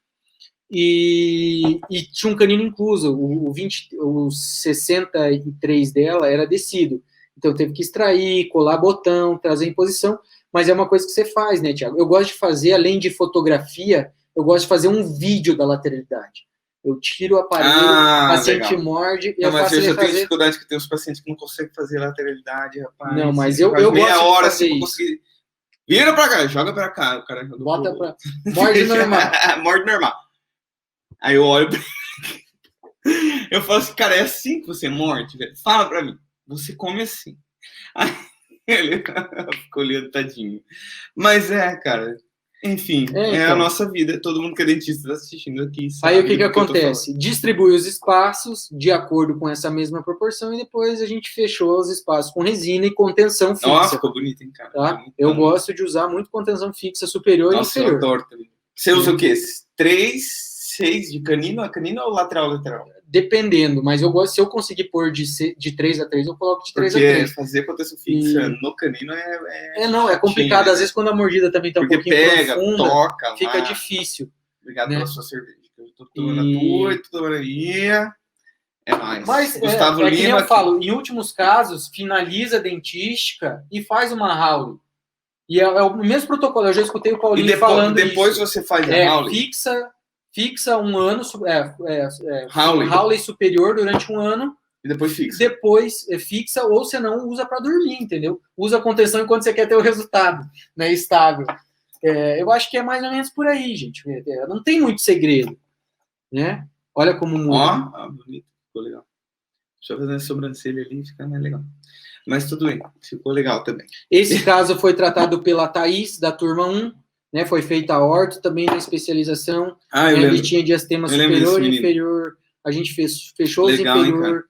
e tinha um canino incluso. O 63 dela era descido. Então teve que extrair, colar botão, trazer em posição, mas é uma coisa que você faz, né, Thiago? Eu gosto de fazer, além de fotografia, eu gosto de fazer um vídeo da lateralidade. Eu tiro o aparelho, o paciente legal. morde, Não, eu mas faço eu ele já tenho fazer... dificuldade que tem uns pacientes que não conseguem fazer lateralidade, rapaz. Não, mas eu meia gosto hora de fazer assim, conseguir. Vira pra cá, joga pra cá. O cara bota pra... Morde normal. Morde normal. Aí eu olho pra... Eu falo assim, cara, é assim que você morde, velho? Fala pra mim. Você come assim. Aí ele ficou olhando, tadinho. Mas cara... Enfim, então, a nossa vida. Todo mundo que é dentista está assistindo aqui. Aí o que acontece? Distribui os espaços de acordo com essa mesma proporção e depois a gente fechou os espaços com resina e contenção fixa. Nossa, ficou bonito, hein, cara? Tá? Eu gosto de usar muito contenção fixa superior e inferior. Nossa, eu adoro também. Você usa o quê? 3, 6 de canino? A canino ou lateral? Dependendo, mas eu gosto, se eu conseguir pôr de 3 a 3, eu coloco de 3 a 3. Porque fazer contenção fixa no canino não, é complicado. Né? Às vezes quando a mordida também tá um pouquinho pega, profunda, toca, fica difícil. Obrigado pela sua cerveja. Eu tô tomando a tua e tô tomando a minha. É nóis. Mas Gustavo Lima, que nem eu falo, em últimos casos, finaliza a dentística e faz uma Howley. E é o mesmo protocolo, eu já escutei o Paulinho falando depois isso. Você faz a Howley? Fixa um ano, Howley superior durante um ano. E depois fixa. Depois fixa, ou você não usa para dormir, entendeu? Usa a contenção enquanto você quer ter o resultado, né, estável. Eu acho que é mais ou menos por aí, gente. Não tem muito segredo, né? Olha como muda. Ó, bonito, ficou legal. Deixa eu fazer a sobrancelha ali, fica mais legal. Mas tudo bem, ficou legal também. Esse caso foi tratado pela Thaís, da turma 1, né? Foi feita a orto também na especialização. Ele tinha diastema superior e inferior. A gente fechou legal, os inferior,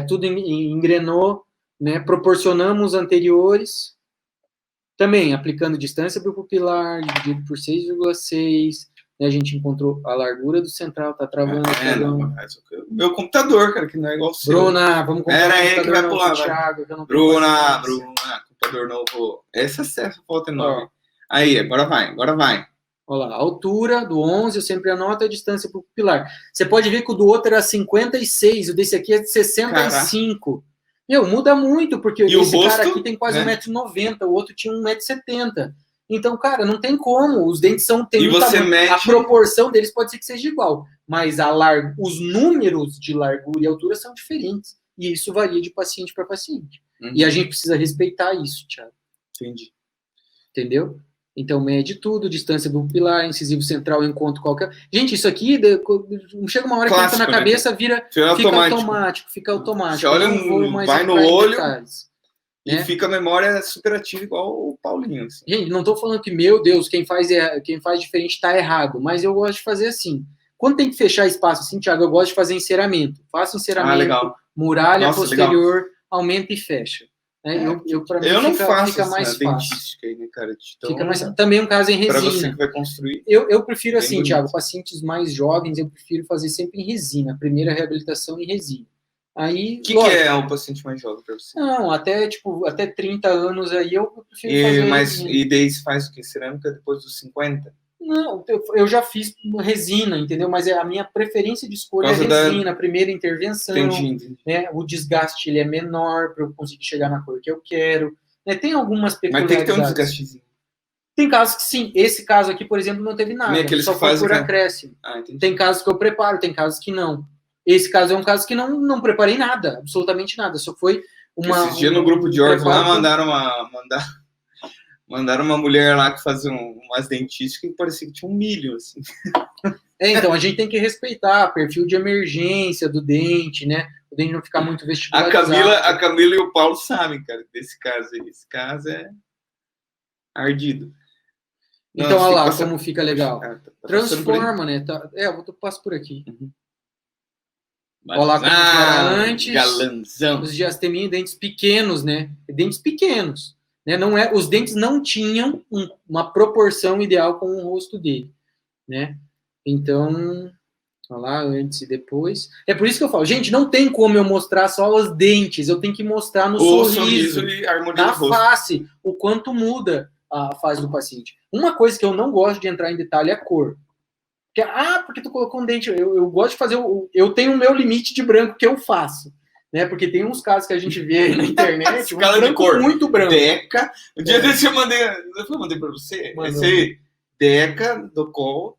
tudo engrenou, né? Proporcionamos anteriores. Também aplicando distância bipupilar, dividido por 6,6. Né? A gente encontrou a largura do central, tá travando. Meu computador, cara, que não é igual o seu. Bruna, vamos comprar um computador novo, pro Thiago. Bruna, computador novo. Essa foto é nova. Aí, agora vai. Olha lá, a altura do 11, eu sempre anoto a distância pupilar. Você pode ver que o do outro era 56, o desse aqui é de 65. Caraca. Meu, muda muito, porque esse cara aqui tem quase 1,90 m, o outro tinha 1,70 m. Então, cara, não tem como. Os dentes têm um tamanho. A proporção deles pode ser que seja igual, mas os números de largura e altura são diferentes. E isso varia de paciente para paciente. E a gente precisa respeitar isso, Thiago. Entendi. Entendeu? Então, mede tudo, distância pupilar, incisivo central, encontro qualquer... Gente, isso aqui, chega uma hora que entra na cabeça, né? Fica automático. Você olha, vai no olho e fica a memória super ativa igual o Paulinho. Assim. Gente, não estou falando que, meu Deus, quem faz diferente está errado, mas eu gosto de fazer assim. Quando tem que fechar espaço assim, Thiago, eu gosto de fazer enceramento. Faço enceramento, muralha posterior, aumenta e fecha. Para mim, não faço fica mais fácil. Aí, né, cara? Então, fica mais... Também um caso em resina. Para você que vai construir. Eu prefiro assim, bonito. Thiago, pacientes mais jovens, eu prefiro fazer sempre em resina. A primeira reabilitação em resina. Aí, o que é um paciente mais jovem para você? Não, até 30 anos aí eu prefiro fazer. Mas e daí você faz o quê? Cerâmica depois dos 50? Não, eu já fiz resina, entendeu? Mas a minha preferência de escolha é resina, primeira intervenção. Entendi. Né? O desgaste ele é menor para eu conseguir chegar na cor que eu quero. Né? Tem algumas peculiaridades. Mas tem que ter um desgastezinho. Tem casos que sim. Esse caso aqui, por exemplo, não teve nada. Só foi por acréscimo. Tem casos que eu preparo, tem casos que não. Esse caso é um caso que não preparei nada, absolutamente nada. Só foi Esses dias no grupo de ortos lá mandaram uma mulher lá que fazia umas dentísticas que parecia que tinha 1 milho, assim. Então, a gente tem que respeitar perfil de emergência do dente, né? O dente não ficar muito vestibularizado. A Camila e o Paulo sabem, cara, desse caso aí. Esse caso é ardido. Então, olha lá como fica legal. Transforma, né? Eu passo por aqui. Olha lá como era antes. Galanzão. Os diastemias, dentes pequenos, né? Dentes pequenos. Né? Os dentes não tinham uma proporção ideal com o rosto dele, né? Então, olha lá, antes e depois. É por isso que eu falo, gente, não tem como eu mostrar só os dentes, eu tenho que mostrar no sorriso e a harmonia na face, o quanto muda a fase do paciente. Uma coisa que eu não gosto de entrar em detalhe é a cor. Porque tu colocou um dente. Eu gosto de fazer. Eu tenho o meu limite de branco que eu faço. Né? Porque tem uns casos que a gente vê aí na internet, um branco muito branco. Deca. Um dia desse eu mandei pra você. Esse Deca do Col.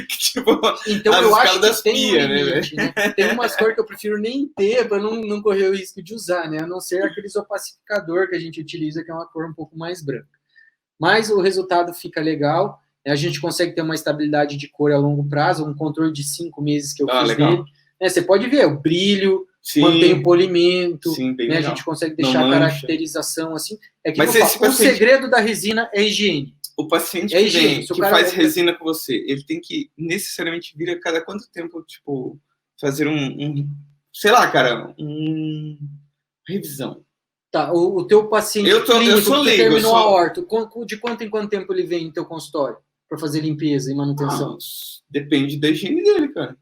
Tipo, então eu acho que tem um limite, né? Tem umas cores que eu prefiro nem ter para não correr o risco de usar, né? A não ser aqueles opacificador que a gente utiliza, que é uma cor um pouco mais branca. Mas o resultado fica legal. A gente consegue ter uma estabilidade de cor a longo prazo, um controle de 5 meses que eu fiz dele. Você pode ver o brilho, mantém o polimento, né? A gente consegue deixar a caracterização assim. Que o segredo da resina é a higiene. O paciente que faz resina com você, ele tem que necessariamente vir a cada quanto tempo, tipo, fazer sei lá, cara, revisão. Tá, o teu paciente clínico que terminou a orto, de quanto em quanto tempo ele vem no teu consultório para fazer limpeza e manutenção? Depende da higiene dele, cara.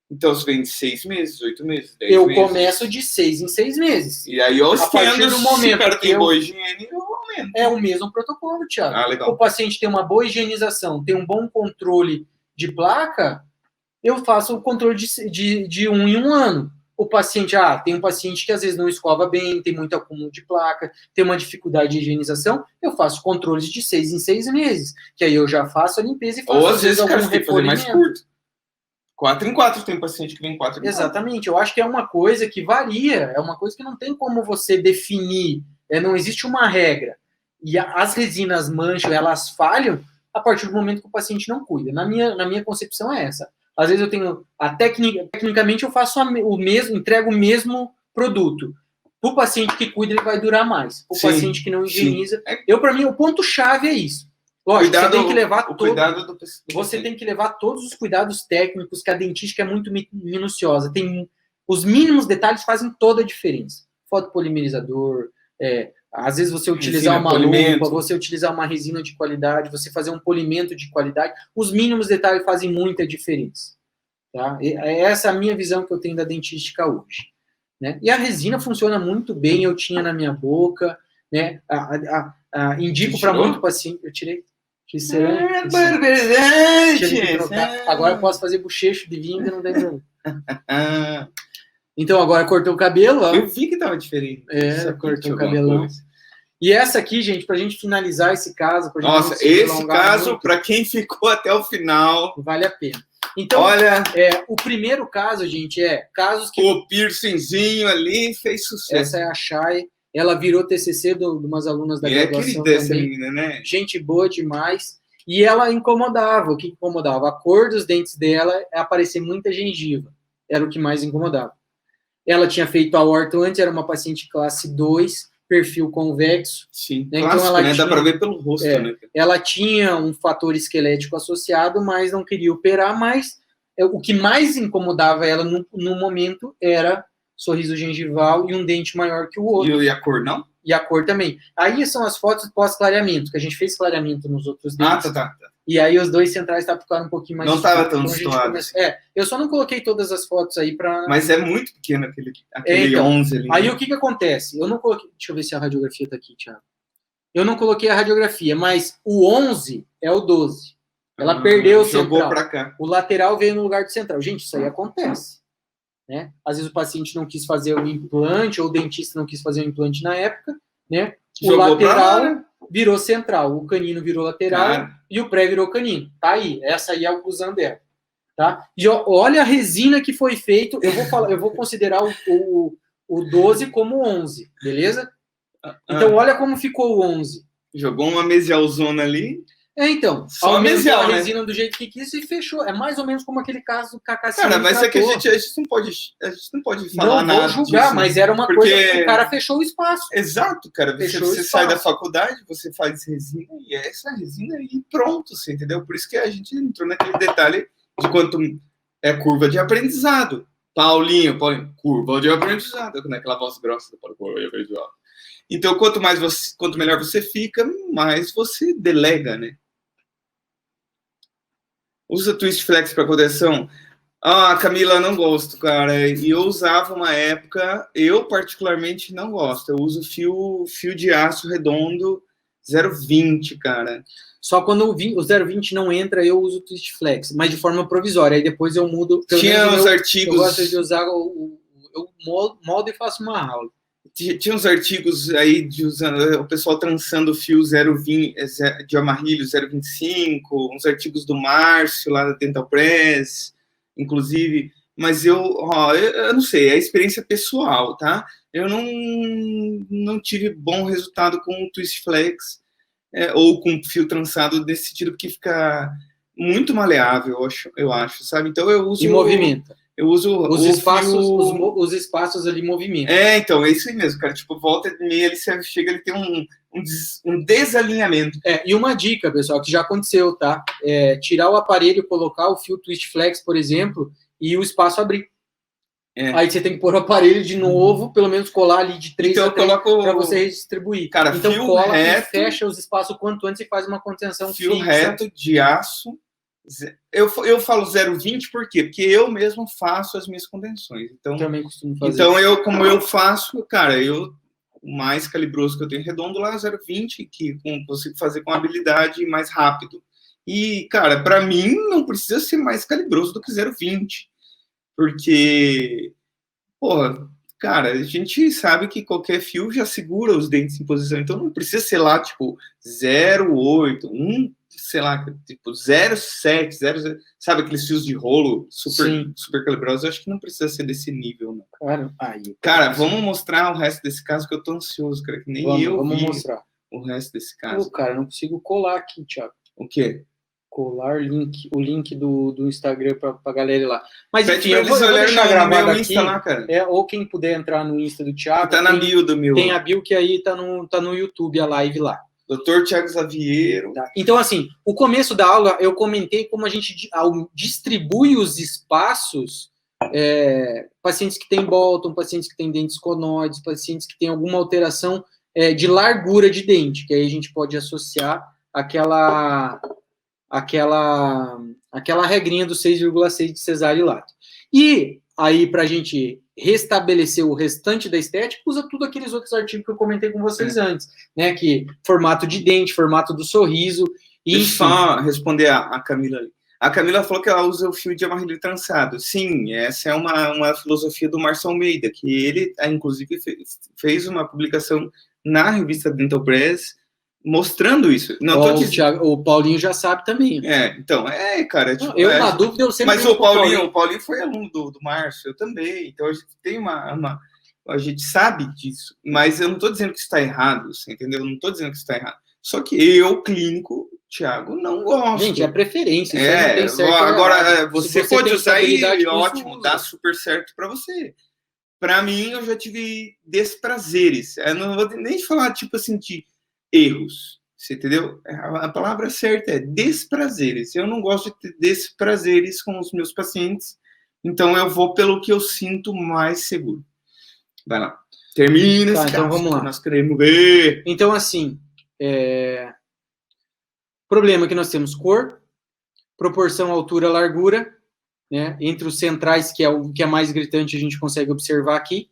Então, você vem de 6 meses, 8 meses, 10 meses. Eu começo de 6 em 6 meses. E aí, eu a partir do momento se o cara tem boa higiene, eu aumento. É o mesmo protocolo, Thiago. Legal. O paciente tem uma boa higienização, tem um bom controle de placa, eu faço o controle de 1 em 1 ano. O paciente, tem um paciente que às vezes não escova bem, tem muito acúmulo de placa, tem uma dificuldade de higienização, eu faço controles de 6 em 6 meses. Que aí eu já faço a limpeza e faço às vezes algum repolimento mais curto. 4 em 4, tem paciente que vem 4 em 4. Exatamente, eu acho que é uma coisa que varia, é uma coisa que não tem como você definir, não existe uma regra. E as resinas mancham, elas falham a partir do momento que o paciente não cuida. Na minha concepção é essa. Às vezes eu tenho, tecnicamente eu faço entrego o mesmo produto. Para o paciente que cuida, ele vai durar mais. O paciente que não higieniza, para mim, o ponto-chave é isso. Lógico, você tem que levar você tem que levar todos os cuidados técnicos, que a dentística é muito minuciosa. Tem os mínimos detalhes fazem toda a diferença. Fotopolimerizador, às vezes você utilizar uma lupa, você utilizar uma resina de qualidade, você fazer um polimento de qualidade, os mínimos detalhes fazem muita diferença. Tá? Essa é a minha visão que eu tenho da dentística hoje. Né? E a resina funciona muito bem, eu tinha na minha boca, né? Indico para muito paciente. Eu tirei. Agora eu posso fazer bochecho de vinho que não tem problema. Então agora cortou o cabelo. Ó. Eu vi que tava diferente. Cortou o cabelão. E essa aqui, gente, pra gente finalizar esse caso. Nossa, esse caso, para quem ficou até o final. Vale a pena. Então, olha, o primeiro caso, gente, casos que. O piercingzinho ali fez sucesso. Essa é a Chay. Ela virou TCC de umas alunas da graduação também. Essa menina, né? Gente boa demais. E ela incomodava. O que incomodava? A cor dos dentes dela é aparecer muita gengiva. Era o que mais incomodava. Ela tinha feito a orto antes, era uma paciente classe 2, perfil convexo. Sim, né? Clássico, então ela dá para ver pelo rosto, né? Ela tinha um fator esquelético associado, mas não queria operar, mas o que mais incomodava ela no momento era sorriso gengival e um dente maior que o outro. E a cor, não? E a cor também. Aí são as fotos pós-clareamento, que a gente fez clareamento nos outros dentes. Tá. E aí os dois centrais ficaram um pouquinho mais... Não estava tão destoados. Eu só não coloquei todas as fotos aí para... Mas é muito pequeno aquele 11 ali. Aí o que acontece? Eu não coloquei... Deixa eu ver se a radiografia está aqui, Thiago. Eu não coloquei a radiografia, mas o 11 é o 12. Ela perdeu o central. Jogou para cá. O lateral veio no lugar do central. Gente, isso aí acontece. Né? Às vezes o paciente não quis fazer o implante, ou o dentista não quis fazer o implante na época, né? O lateral virou central, o canino virou lateral e o pré virou canino. Tá aí, essa aí é a oclusão dela. Tá? E olha a resina que foi feito, eu vou considerar o 12 como 11, beleza? Então olha como ficou o 11. Jogou uma mesialzona ali. Então, só mesial, a resina do jeito que quis e fechou. É mais ou menos como aquele caso do Cacacinho. Cara, mas é que a gente não pode falar nada. Não vou julgar, disso, mas era uma coisa que o cara fechou o espaço. Exato, cara. Você sai da faculdade, você faz resina e essa resina e pronto, você entendeu? Por isso que a gente entrou naquele detalhe de quanto é curva de aprendizado. Paulinho, curva de aprendizado, naquela voz grossa do Paulo. Então, quanto melhor você fica, mais você delega, né? Usa Twist Flex para correção? Camila, não gosto, cara. E eu usava uma época, eu particularmente não gosto. Eu uso fio de aço redondo 0,20, cara. Só quando o 0,20 não entra, eu uso o Twist Flex, mas de forma provisória. Aí depois eu mudo. Tinha uns artigos. Eu gosto de usar eu moldo e faço uma aula. Tinha uns artigos aí o pessoal trançando o fio 0,20 de amarrilho 0,25, uns artigos do Márcio lá da Dental Press, inclusive. Mas eu não sei, é a experiência pessoal, tá? Eu não tive bom resultado com o Twist Flex ou com fio trançado nesse sentido, porque fica muito maleável, eu acho, sabe? Então eu uso... E movimenta. Eu uso os espaços ali movimentam. Então, é isso aí mesmo, cara. Tipo, volta e meia, ele chega, ele tem um desalinhamento. E uma dica, pessoal, que já aconteceu, tá? Tirar o aparelho, colocar o fio Twist Flex, por exemplo, e o espaço abrir. Aí você tem que pôr o aparelho de novo, pelo menos colar ali de 3 a 3 para você redistribuir. Cara, então fio cola reto, e fecha os espaços o quanto antes e faz uma contenção fio fixa. reto de aço. Eu falo 0,20 por quê? Porque eu mesmo faço as minhas contenções. Então, também costumo fazer. Então, como eu faço, cara, o mais calibroso que eu tenho redondo lá é 0,20, que consigo fazer com habilidade mais rápido. E, cara, para mim, não precisa ser mais calibroso do que 0,20. Porque, porra, cara, a gente sabe que qualquer fio já segura os dentes em posição. Então, não precisa ser lá, tipo, 0,8, 1, sei lá, tipo 0,7, 0, sabe, aqueles fios de rolo super calibrosos. Eu acho que não precisa ser desse nível, não. Cara, vamos mostrar o resto desse caso, que eu tô ansioso, cara, que nem vamos mostrar o resto desse caso. Cara, não consigo colar aqui, Thiago. O quê? Colar o link do Instagram pra galera ir lá. Mas enfim, eu vou deixar gravado aqui. Insta lá, cara. Ou quem puder entrar no Insta do Thiago. Tá na bio do meu. Tem a bio que aí tá no YouTube, a live lá. Dr. Thiago Xaviero. Então, assim, o começo da aula eu comentei como a gente distribui os espaços, pacientes que têm Bolton, pacientes que têm dentes conoides, pacientes que têm alguma alteração de largura de dente, que aí a gente pode associar aquela regrinha do 6,6 de cesariolato. E aí, para a gente restabelecer o restante da estética, usa tudo aqueles outros artigos que eu comentei com vocês antes, né? Que formato de dente, formato do sorriso. Deixa eu só responder a Camila ali. A Camila falou que ela usa o fio de amarrilho trançado. Sim, essa é uma filosofia do Márcio Almeida, que ele, inclusive, fez uma publicação na revista Dental Press mostrando isso. Não, o Paulinho já sabe também. Então, cara. Tipo, na dúvida, eu sempre. Mas o Paulinho foi aluno do Márcio, eu também. Então, a gente tem a gente sabe disso. Mas eu não estou dizendo que está errado, você entendeu? Eu não estou dizendo que está errado. Só que eu, clínico, Thiago, não gosto. Gente, é preferência. Não tem certo agora, você pode usar e ótimo, dá super certo para você. Para mim, eu já tive desprazeres. Eu não vou nem falar, tipo assim, de erros, você entendeu? A palavra certa é desprazeres. Eu não gosto de ter desprazeres com os meus pacientes, então eu vou pelo que eu sinto mais seguro. Vai lá. Termina esse então vamos lá. Nós queremos ver. Então, assim, problema que nós temos: cor, proporção, altura, largura, né? Entre os centrais, que é o que é mais gritante, a gente consegue observar aqui.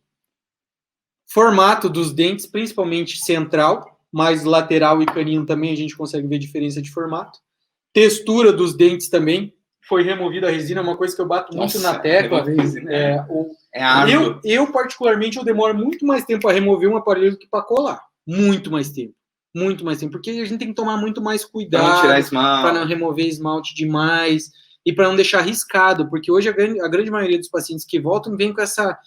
Formato dos dentes, principalmente central, mais lateral e canino também, a gente consegue ver diferença de formato. Textura dos dentes também. Foi removida a resina, uma coisa que eu bato muito na tecla. Eu, particularmente, eu demoro muito mais tempo a remover um aparelho do que para colar. Muito mais tempo. Muito mais tempo. Porque a gente tem que tomar muito mais cuidado para não remover esmalte demais e para não deixar riscado. Porque hoje a grande maioria dos pacientes que voltam vem com essa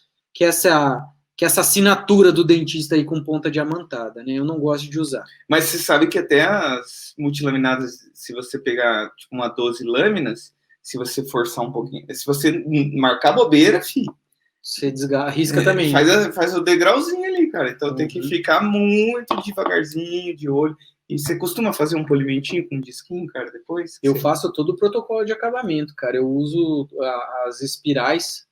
assinatura do dentista aí com ponta diamantada, né? Eu não gosto de usar. Mas você sabe que até as multilaminadas, se você pegar tipo uma 12 lâminas, se você forçar um pouquinho, se você marcar bobeira, filho, você risca também. Faz o degrauzinho ali, cara. Então tem que ficar muito devagarzinho, de olho. E você costuma fazer um polimentinho com disquinho, cara, depois? Eu faço todo o protocolo de acabamento, cara. Eu uso as espirais.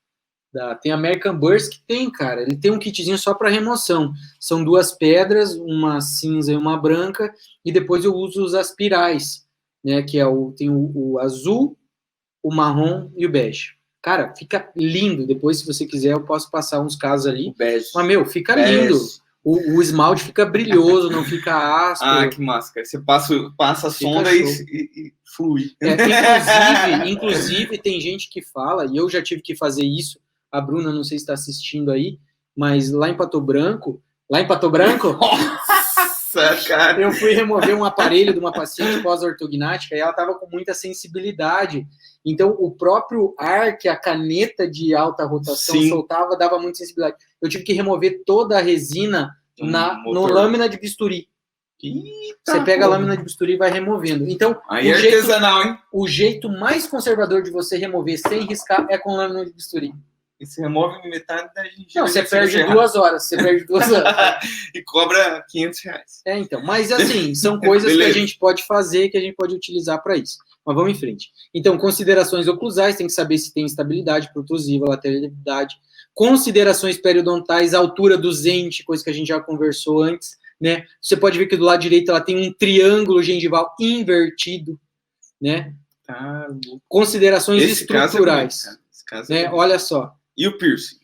Tem a American Burst que tem, cara. Ele tem um kitzinho só para remoção. São 2 pedras, uma cinza e uma branca. E depois eu uso os aspirais, né? Que tem o azul, o marrom e o bege. Cara, fica lindo. Depois, se você quiser, eu posso passar uns casos ali. O bege. Mas, fica lindo. O esmalte fica brilhoso, não fica áspero. Ah, que massa, cara. Você passa a sonda e flui. Inclusive, tem gente que fala, e eu já tive que fazer isso, a Bruna, não sei se está assistindo aí, mas lá em Pato Branco, nossa, cara. Eu fui remover um aparelho de uma paciente pós-ortognática e ela estava com muita sensibilidade. Então, o próprio ar que a caneta de alta rotação soltava dava muita sensibilidade. Eu tive que remover toda a resina no lâmina de bisturi. Eita, você pega a lâmina de bisturi e vai removendo. Então, aí artesanal, hein? O jeito mais conservador de você remover sem riscar é com lâmina de bisturi. E você remove metade da gengiva. Não, você perde 2 horas. Você perde 2 horas. E cobra R$500. Então. Mas, assim, são coisas que a gente pode fazer, que a gente pode utilizar para isso. Mas vamos em frente. Então, considerações oclusais, tem que saber se tem estabilidade protrusiva, lateralidade. Considerações periodontais, altura do zente, coisa que a gente já conversou antes, né? Você pode ver que do lado direito ela tem um triângulo gengival invertido, né? Considerações estruturais. Né? Olha só. E o piercing?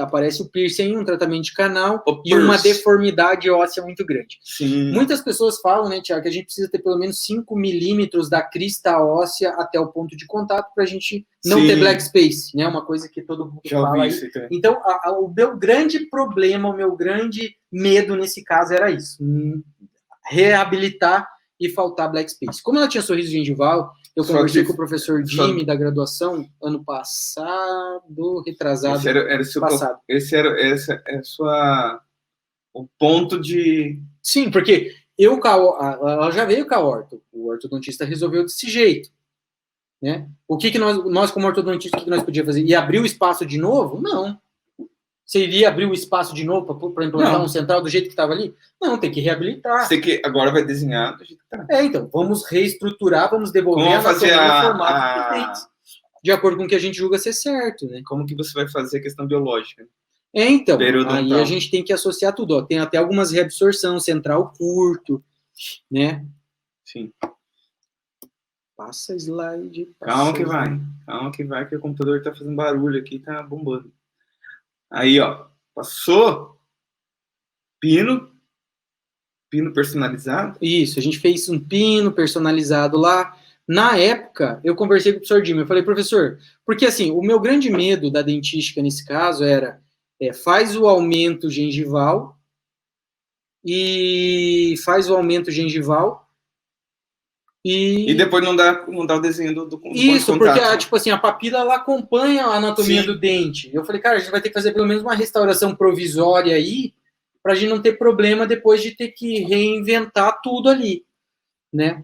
Aparece o piercing, um tratamento de canal e uma deformidade óssea muito grande. Sim. Muitas pessoas falam, né, Tiago, que a gente precisa ter pelo menos 5 milímetros da crista óssea até o ponto de contato para a gente não ter black space, né? Uma coisa que todo mundo fala aí. Então, o meu grande problema, o meu grande medo nesse caso era isso. Reabilitar e faltar black space. Como ela tinha sorriso gengival, eu conversei com o professor Jimmy da graduação ano passado, retrasado. Esse era o ponto de... Sim, porque ela já veio com a orto. O ortodontista resolveu desse jeito. Né? O que nós como ortodontista, o que nós podíamos fazer? Ia abrir o espaço de novo? Não. Você iria abrir o espaço de novo para implantar um central do jeito que estava ali? Não, tem que reabilitar. Você que agora vai desenhar do jeito que está. Então, vamos reestruturar, vamos devolver a formato que tem, de acordo com o que a gente julga ser certo, né? Como que você vai fazer a questão biológica? Então, aí a gente tem que associar tudo. Ó. Tem até algumas reabsorção, central curto, né? Sim. Passa slide. Calma que vai, que o computador tá fazendo barulho aqui, tá bombando. Aí, ó, passou pino personalizado. Isso, a gente fez um pino personalizado lá. Na época, eu conversei com o professor Jimmy, eu falei, professor, porque assim, o meu grande medo da dentística nesse caso era, faz o aumento gengival e depois não dá o desenho do isso, porque tipo assim, a papila ela acompanha a anatomia do dente. Eu falei, cara, a gente vai ter que fazer pelo menos uma restauração provisória aí, pra gente não ter problema depois de ter que reinventar tudo ali, né?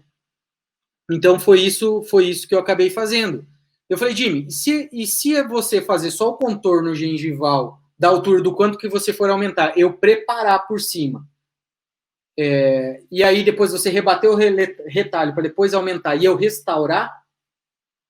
Então foi isso que eu acabei fazendo. Eu falei, Jimmy, e se você fazer só o contorno gengival da altura do quanto que você for aumentar, eu preparar por cima, e aí depois você rebater o retalho para depois aumentar e eu restaurar,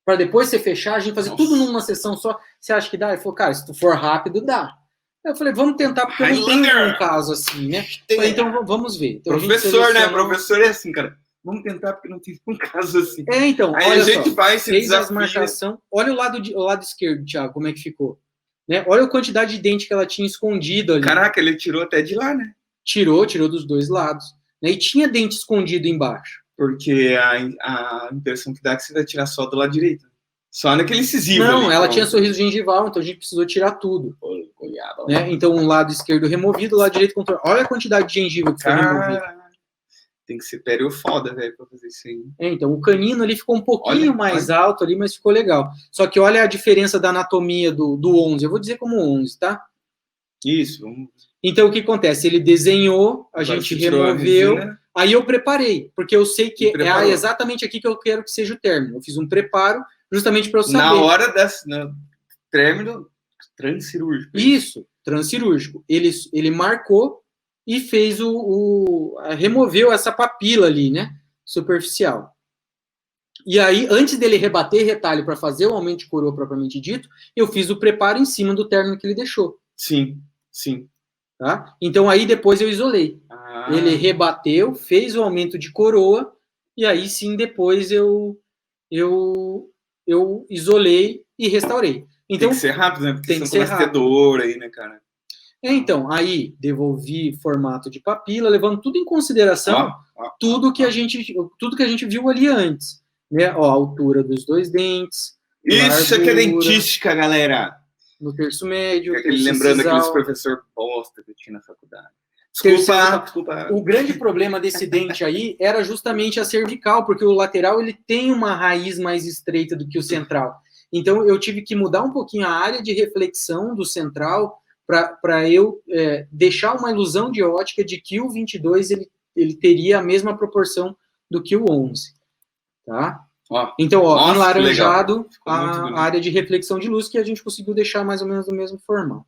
para depois você fechar, a gente fazer tudo numa sessão só, você acha que dá? Ele falou, cara, se tu for rápido, dá. Eu falei, vamos tentar, porque eu não tenho um caso assim, né? Falei, então vamos ver. Então, professor, né? Professor é assim, cara. Vamos tentar, porque não tem um caso assim. Então, aí olha a gente vai se fez as marcação. Olha o lado esquerdo, Thiago, como é que ficou. Né? Olha a quantidade de dente que ela tinha escondido ali. Caraca, ele tirou até de lá, né? Tirou dos dois lados. Né? E tinha dente escondido embaixo. Porque a impressão que dá é que você vai tirar só do lado direito. Só naquele incisivo. Não, ela tinha sorriso gengival, então a gente precisou tirar tudo. Né? Então, um lado esquerdo removido, o lado direito controlado. Olha a quantidade de gengiva que foi removida. Tem que ser pério foda, velho, pra fazer isso aí. Então, o canino ali ficou um pouquinho mais alto ali, mas ficou legal. Só que olha a diferença da anatomia do 11. Eu vou dizer como 11, tá? Isso. Então, o que acontece? Ele desenhou, a gente removeu, aí eu preparei, porque eu sei que é exatamente aqui que eu quero que seja o término. Eu fiz um preparo justamente para eu saber. Na hora no término transcirúrgico. Isso, transcirúrgico. Ele marcou e fez removeu essa papila ali, né? Superficial. E aí, antes dele rebater retalho para fazer o aumento de coroa propriamente dito, eu fiz o preparo em cima do término que ele deixou. Sim. Tá? Então, aí depois eu isolei. Ele rebateu, fez o aumento de coroa, e aí sim, depois eu isolei e restaurei. Então, tem que ser rápido, né? Porque tem que ser bastidor aí, né, cara? Então, aí devolvi formato de papila, levando tudo em consideração, tudo que a gente viu ali antes, né? Ó, a altura dos 2 dentes. Isso aqui é dentística, galera. No terço médio. Lembrando aqueles professor bosta que eu tinha na faculdade. Desculpa. O grande problema desse dente aí era justamente a cervical, porque o lateral ele tem uma raiz mais estreita do que o central. Então, eu tive que mudar um pouquinho a área de reflexão do central para eu deixar uma ilusão de ótica de que o 22 ele teria a mesma proporção do que o 11. Tá? Então, nossa, enlaranjado a área de reflexão de luz, que a gente conseguiu deixar mais ou menos do mesmo formato.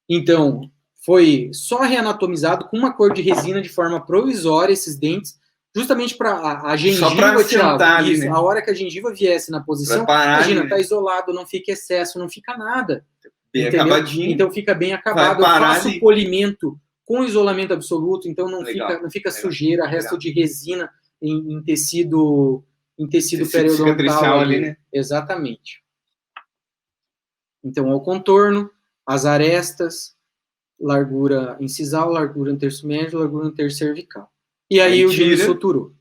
Então, foi só reanatomizado com uma cor de resina de forma provisória esses dentes, justamente para a gengiva tirar. Ali, né? A hora que a gengiva viesse na posição, imagina, né? Tá isolado, não fica excesso, não fica nada. Bem acabadinho. Então fica bem acabado. Eu faço o polimento com isolamento absoluto, então não fica sujeira, resto de resina em tecido periodontal ali, né? Exatamente. Então, é o contorno, as arestas, largura incisal, largura no terço médio, largura no terço cervical. E aí o Jimmy suturou.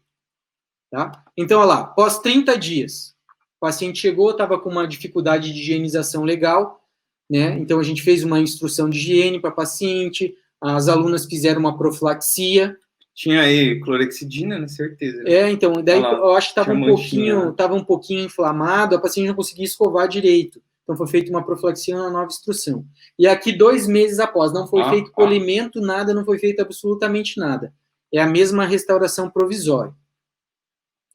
Tá? Então, olha lá, após 30 dias, o paciente chegou, estava com uma dificuldade de higienização legal, né? Então, a gente fez uma instrução de higiene para paciente, as alunas fizeram uma profilaxia. Tinha aí clorexidina, né? Certeza. Né? Então, daí eu acho que estava um pouquinho inflamado, a paciente não conseguia escovar direito. Então, foi feita uma profilaxia na nova instrução. E aqui, 2 meses após, não foi feito polimento, nada, não foi feito absolutamente nada. É a mesma restauração provisória.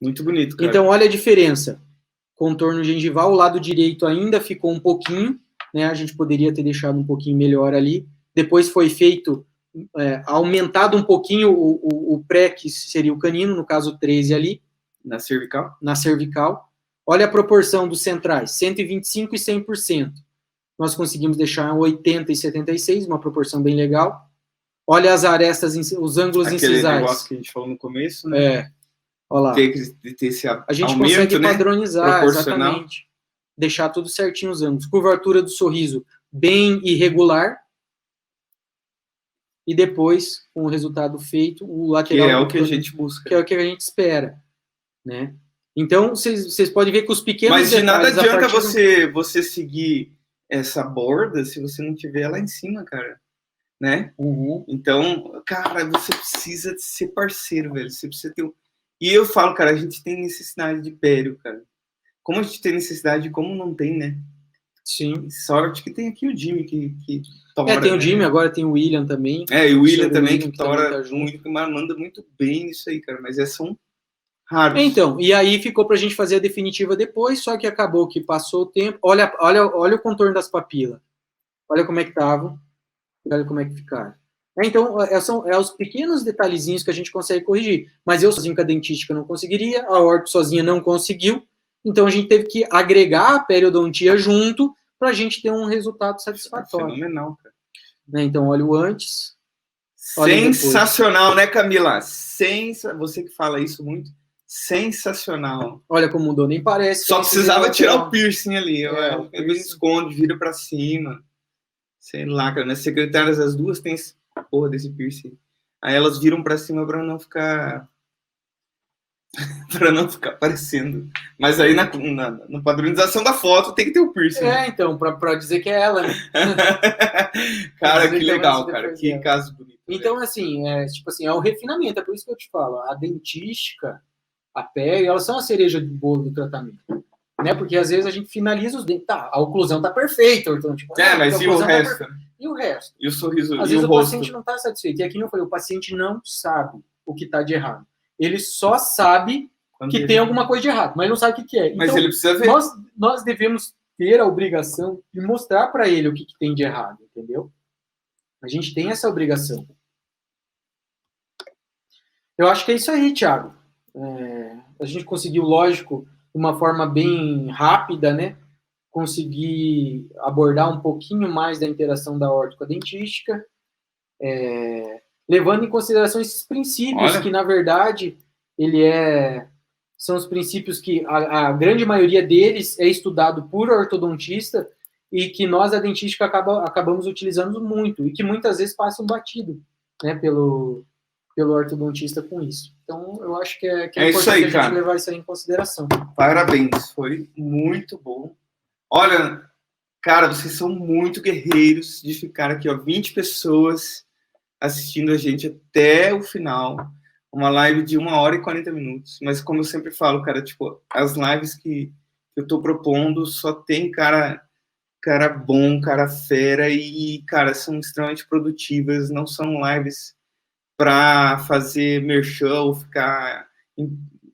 Muito bonito, cara. Então, olha a diferença. Contorno gengival, o lado direito ainda ficou um pouquinho, né? A gente poderia ter deixado um pouquinho melhor ali. Depois foi feito, aumentado um pouquinho o pré, que seria o canino, no caso 13 ali. Na cervical? Na cervical. Olha a proporção dos centrais, 125% e 100%. Nós conseguimos deixar 80% e 76%, uma proporção bem legal. Olha as arestas, os ângulos incisais. Aquele negócio que a gente falou no começo, né? Olha lá. Ter esse a gente aumento, consegue né? Padronizar, exatamente. Deixar tudo certinho os ângulos. Curvatura do sorriso bem irregular. E depois, com o resultado feito, o lateral... Que é o que a gente busca. Que é o que a gente espera, né? Então, vocês podem ver que os pequenos Mas de nada adianta você seguir essa borda se você não tiver lá em cima, cara. Né? Uhum. Então, cara, você precisa ser parceiro, velho. Você precisa ter... E eu falo, cara, a gente tem necessidade de pério, cara. Como a gente tem necessidade, como não tem, né? Sim. Sorte que tem aqui o Jimmy que tora, tem o Jimmy, agora tem o William também. E o William também, que tora muito, que manda muito bem nisso aí, cara. Mas são raros. Então, e aí ficou pra gente fazer a definitiva depois, só que acabou que passou o tempo. Olha o contorno das papilas. Olha como é que tava. Olha como é que ficaram. Então, são os pequenos detalhezinhos que a gente consegue corrigir. Mas eu sozinho com a dentística não conseguiria, a orto sozinha não conseguiu. Então, a gente teve que agregar a periodontia junto para a gente ter um resultado satisfatório. Fenomenal, cara. Então, olha o antes. Sensacional, né, Camila? Você que fala isso muito. Sensacional. Olha como mudou, nem parece. Só precisava tirar o piercing ali. Ele esconde, vira para cima. Sei lá, cara. Nas secretárias, as duas têm esse porra desse piercing. Aí elas viram para cima para não ficar... para não ficar aparecendo. Mas aí na padronização da foto tem que ter o piercing. Então, para dizer que é ela, né? Cara, que legal, cara. Que caso bonito. Então, assim, é o refinamento. É por isso que eu te falo. A dentística, a pele, elas são a cereja do bolo do tratamento. Né? Porque às vezes a gente finaliza os dentes. Tá, a oclusão tá perfeita. Então, tipo, mas e o resto? E o resto? E o sorriso? Às vezes o paciente não tá satisfeito. E aqui não foi. O paciente não sabe o que tá de errado. Ele só sabe que tem alguma coisa de errado, mas não sabe o que é. Mas então, ele precisa ver. Nós devemos ter a obrigação de mostrar para ele o que tem de errado, entendeu? A gente tem essa obrigação. Eu acho que é isso aí, Thiago. A gente conseguiu, lógico, de uma forma bem rápida, né? Conseguir abordar um pouquinho mais da interação da orto com a dentística. Levando em consideração esses princípios, que, na verdade, são os princípios que a grande maioria deles é estudado por ortodontista e que nós, da dentística, acabamos utilizando muito, e que muitas vezes passam batido, né, pelo ortodontista com isso. Então, eu acho que é importante isso aí, a gente cara. levar isso aí em consideração. Parabéns, foi muito bom. Olha, cara, vocês são muito guerreiros de ficar aqui, ó, 20 pessoas assistindo a gente até o final. Uma live de 1h40 Mas como eu sempre falo, cara, tipo, as lives que eu tô propondo só tem cara bom, cara fera e, cara, são extremamente produtivas, não são lives para fazer merchan ou ficar,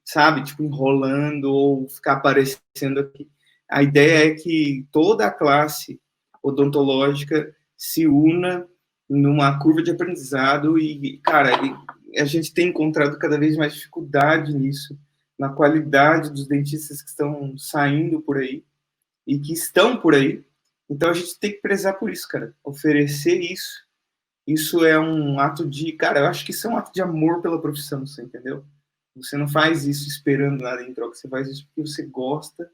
sabe, tipo, enrolando ou ficar aparecendo aqui. A ideia é que toda a classe odontológica se una numa curva de aprendizado e, cara, a gente tem encontrado cada vez mais dificuldade nisso, na qualidade dos dentistas que estão saindo por aí e que estão por aí. Então a gente tem que prezar por isso, cara, oferecer isso. Isso é um ato de, cara, eu acho que isso é um ato de amor pela profissão, você entendeu? Você não faz isso esperando nada em troca, você faz isso porque você gosta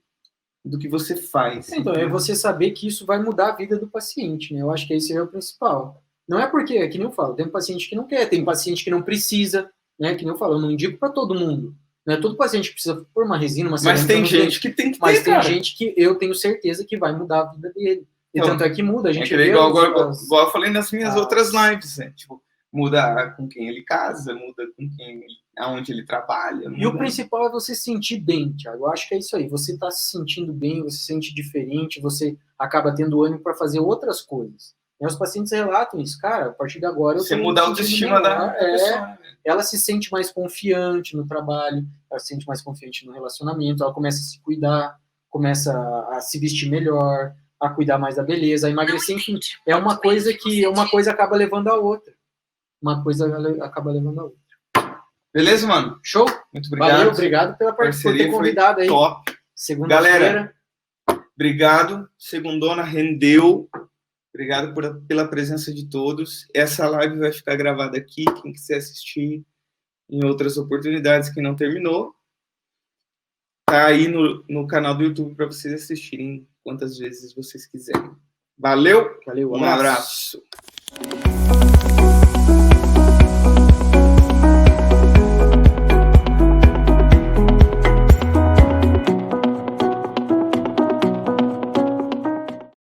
do que você faz. Então, é você saber que isso vai mudar a vida do paciente, né? Eu acho que esse é o principal. Não é porque, é que nem eu falo, tem paciente que não quer, tem paciente que não precisa, né? Que nem eu falo, eu não indico para todo mundo. Né? Todo paciente precisa pôr uma resina, uma cerâmica. Mas tem gente que tem que ter, mas tem cara. gente que eu tenho certeza que vai mudar a vida dele. E então, tanto é que muda, a gente vê igual eu falei nas minhas outras lives, né? Tipo, muda com quem ele casa, muda com quem aonde ele trabalha. Muda. E o principal é você se sentir bem, Thiago. Eu acho que é isso aí. Você está se sentindo bem, você se sente diferente, você acaba tendo ânimo para fazer outras coisas. E os pacientes relatam isso, cara, a partir de agora eu você muda a autoestima da pessoa. Ela se sente mais confiante no trabalho, ela se sente mais confiante no relacionamento, ela começa a se cuidar, começa a se vestir melhor, a cuidar mais da beleza, a emagrecer, enfim. É uma coisa que uma coisa acaba levando a outra. Uma coisa acaba levando a outra. Beleza, mano? Show? Muito obrigado. Valeu, obrigado pela participação, por ter convidado aí. Top. Galera, obrigado. Segundona rendeu. Obrigado pela presença de todos. Essa live vai ficar gravada aqui. Quem quiser assistir em outras oportunidades que não terminou, tá aí no canal do YouTube para vocês assistirem quantas vezes vocês quiserem. Valeu, um abraço.